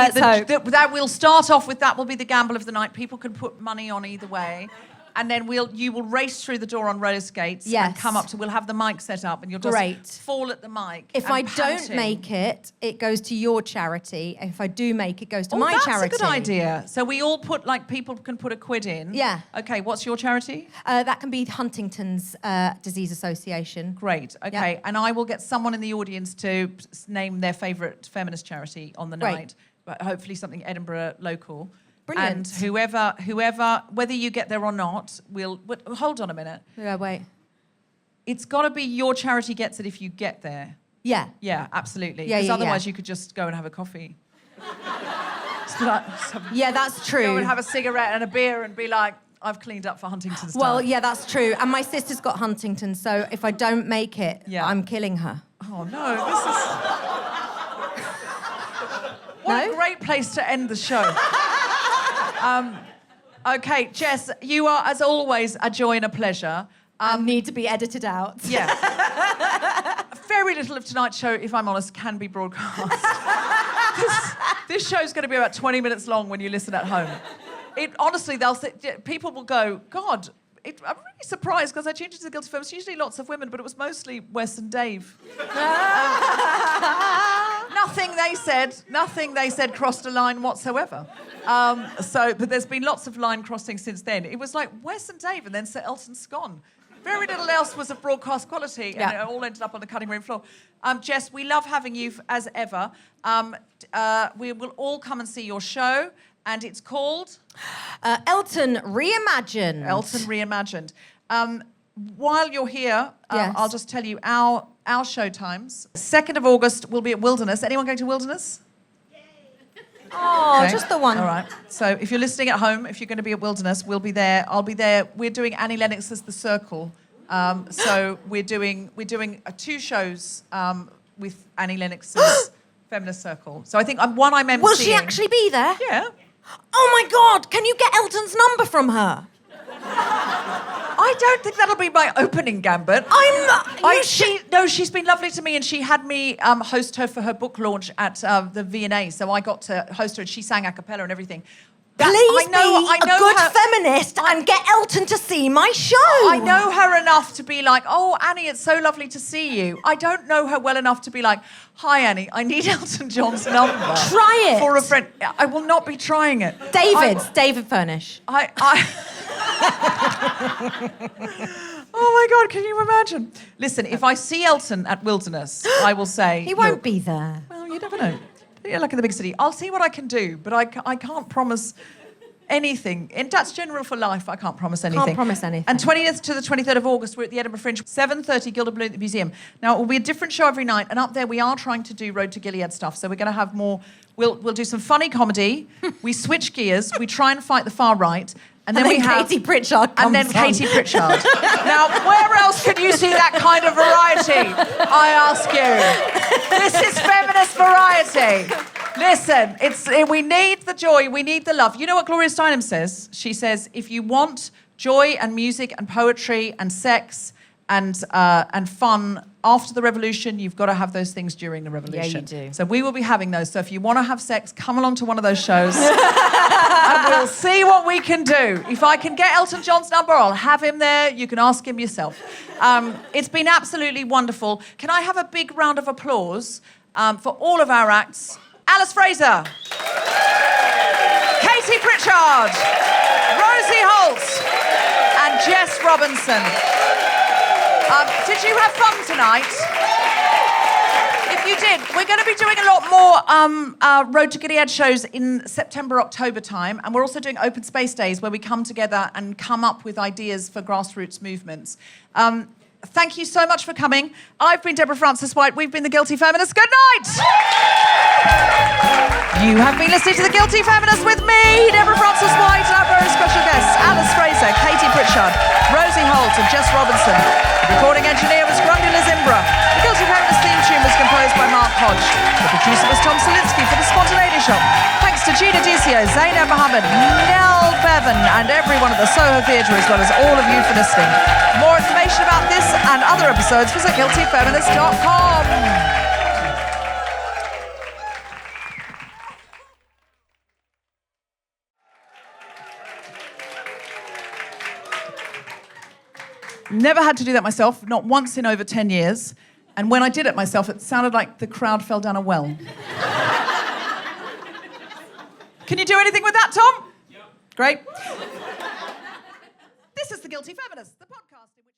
we'll start off with, that will be the gamble of the night. People can put money on either way. And then you will race through the door on roller skates and come up to... We'll have the mic set up, and you'll just fall at the mic. If I don't make it, it goes to your charity. If I do make it, goes to my charity. That's a good idea. So we all put, people can put a quid in. Yeah. Okay, what's your charity? That can be Huntington's Disease Association. Great, okay. And I will get someone in the audience to name their favourite feminist charity on the night. But hopefully something Edinburgh local. Brilliant. And whoever, whether you get there or not, hold on a minute. Yeah, wait. It's got to be your charity gets it if you get there. Yeah. Yeah, absolutely. Yeah, Because otherwise you could just go and have a coffee. Yeah, that's Go true. and have a cigarette and a beer and be like, I've cleaned up for Huntington's Well, diet. yeah, that's true. And my sister's got Huntington, so if I don't make it, Yeah. I'm killing her. Oh, no, this is... What a great place to end the show. Okay, Jess, you are, as always, a joy and a pleasure. Need to be edited out. Yeah. Very little of tonight's show, if I'm honest, can be broadcast. This show's going to be about 20 minutes long when you listen at home. Honestly, people will go, God, I'm really surprised because I tuned into the Guilty Feminist. Usually lots of women, but it was mostly Wes and Dave. Nothing they said crossed a line whatsoever. But there's been lots of line crossing since then. It was like Wes and Dave and then Sir Elton's gone. Very little else was of broadcast quality, and it all ended up on the cutting room floor. Jess, we love having you as ever. We will all come and see your show, and it's called... Elton Reimagined. Elton Reimagined. While you're here, Yes. I'll just tell you our show times. 2nd of August, we'll be at Wilderness. Anyone going to Wilderness? Oh, Okay. just the one. All right. So if you're listening at home, if you're going to be at Wilderness, we'll be there. I'll be there. We're doing Annie Lennox's The Circle. So we're doing 2 shows with Annie Lennox's Feminist Circle. So I think I'm emceeing. Will she actually be there? Yeah. Oh my God, can you get Elton's number from her? I don't think that'll be my opening gambit. She's been lovely to me, and she had me host her for her book launch at the V&A, so I got to host her, and she sang a cappella and everything. Please be a good feminist and get Elton to see my show. I know her enough to be like, oh, Annie, it's so lovely to see you. I don't know her well enough to be like, hi, Annie, I need Elton John's number. Try it. For a friend. I will not be trying it. David Furnish. Oh my God, can you imagine? Listen, if I see Elton at Wilderness, I will say... He won't be there. Well, you never know. Yeah, like in the big city. I'll see what I can do, but I can't promise anything. And that's general for life. I can't promise anything. Can't promise anything. And 20th to the 23rd of August, we're at the Edinburgh Fringe, 7:30 Gilder Balloon at the Museum. Now, it will be a different show every night, and up there we are trying to do Road to Gilead stuff, so we're going to have more... We'll do some funny comedy. We switch gears. We try and fight the far right. And then we have Katie Pritchard comes And then on. Katie Pritchard. Now, where else can you see that kind of variety? I ask you. This is feminist variety. Listen, we need the joy, we need the love. You know what Gloria Steinem says? She says, if you want joy and music and poetry and sex and fun after the revolution, you've got to have those things during the revolution. Yeah, you do. So we will be having those. So if you want to have sex, come along to one of those shows. And we'll see what we can do. If I can get Elton John's number, I'll have him there. You can ask him yourself. It's been absolutely wonderful. Can I have a big round of applause for all of our acts? Alice Fraser, Katie Pritchard, Rosie Holt, and Jess Robinson. Did you have fun tonight? If you did, we're going to be doing a lot more Road to Gilead shows in September, October time, and we're also doing open space days where we come together and come up with ideas for grassroots movements. Thank you so much for coming. I've been Deborah Frances-White. We've been the Guilty Feminists. Good night! You have been listening to the Guilty Feminists with me, Deborah Frances-White, and our very special guests, Alice Fraser, Katie Pritchard, Rosie Holt, and Jess Robinson. The recording engineer was Grundy Lizimbra. The Guilty Feminist theme tune was composed by Mark Hodge. The producer was Tom Salinsky for the Spontaneity Shop. Thanks to Gina Dicio, Zainab Mohammed, Nell Bevan, and everyone at the Soho Theatre, as well as all of you for listening. More information about this and other episodes visit guiltyfeminist.com. Never had to do that myself, not once in over 10 years. And when I did it myself, it sounded like the crowd fell down a well. Can you do anything with that, Tom? Yep. Great. This is The Guilty Feminist, the podcast in which...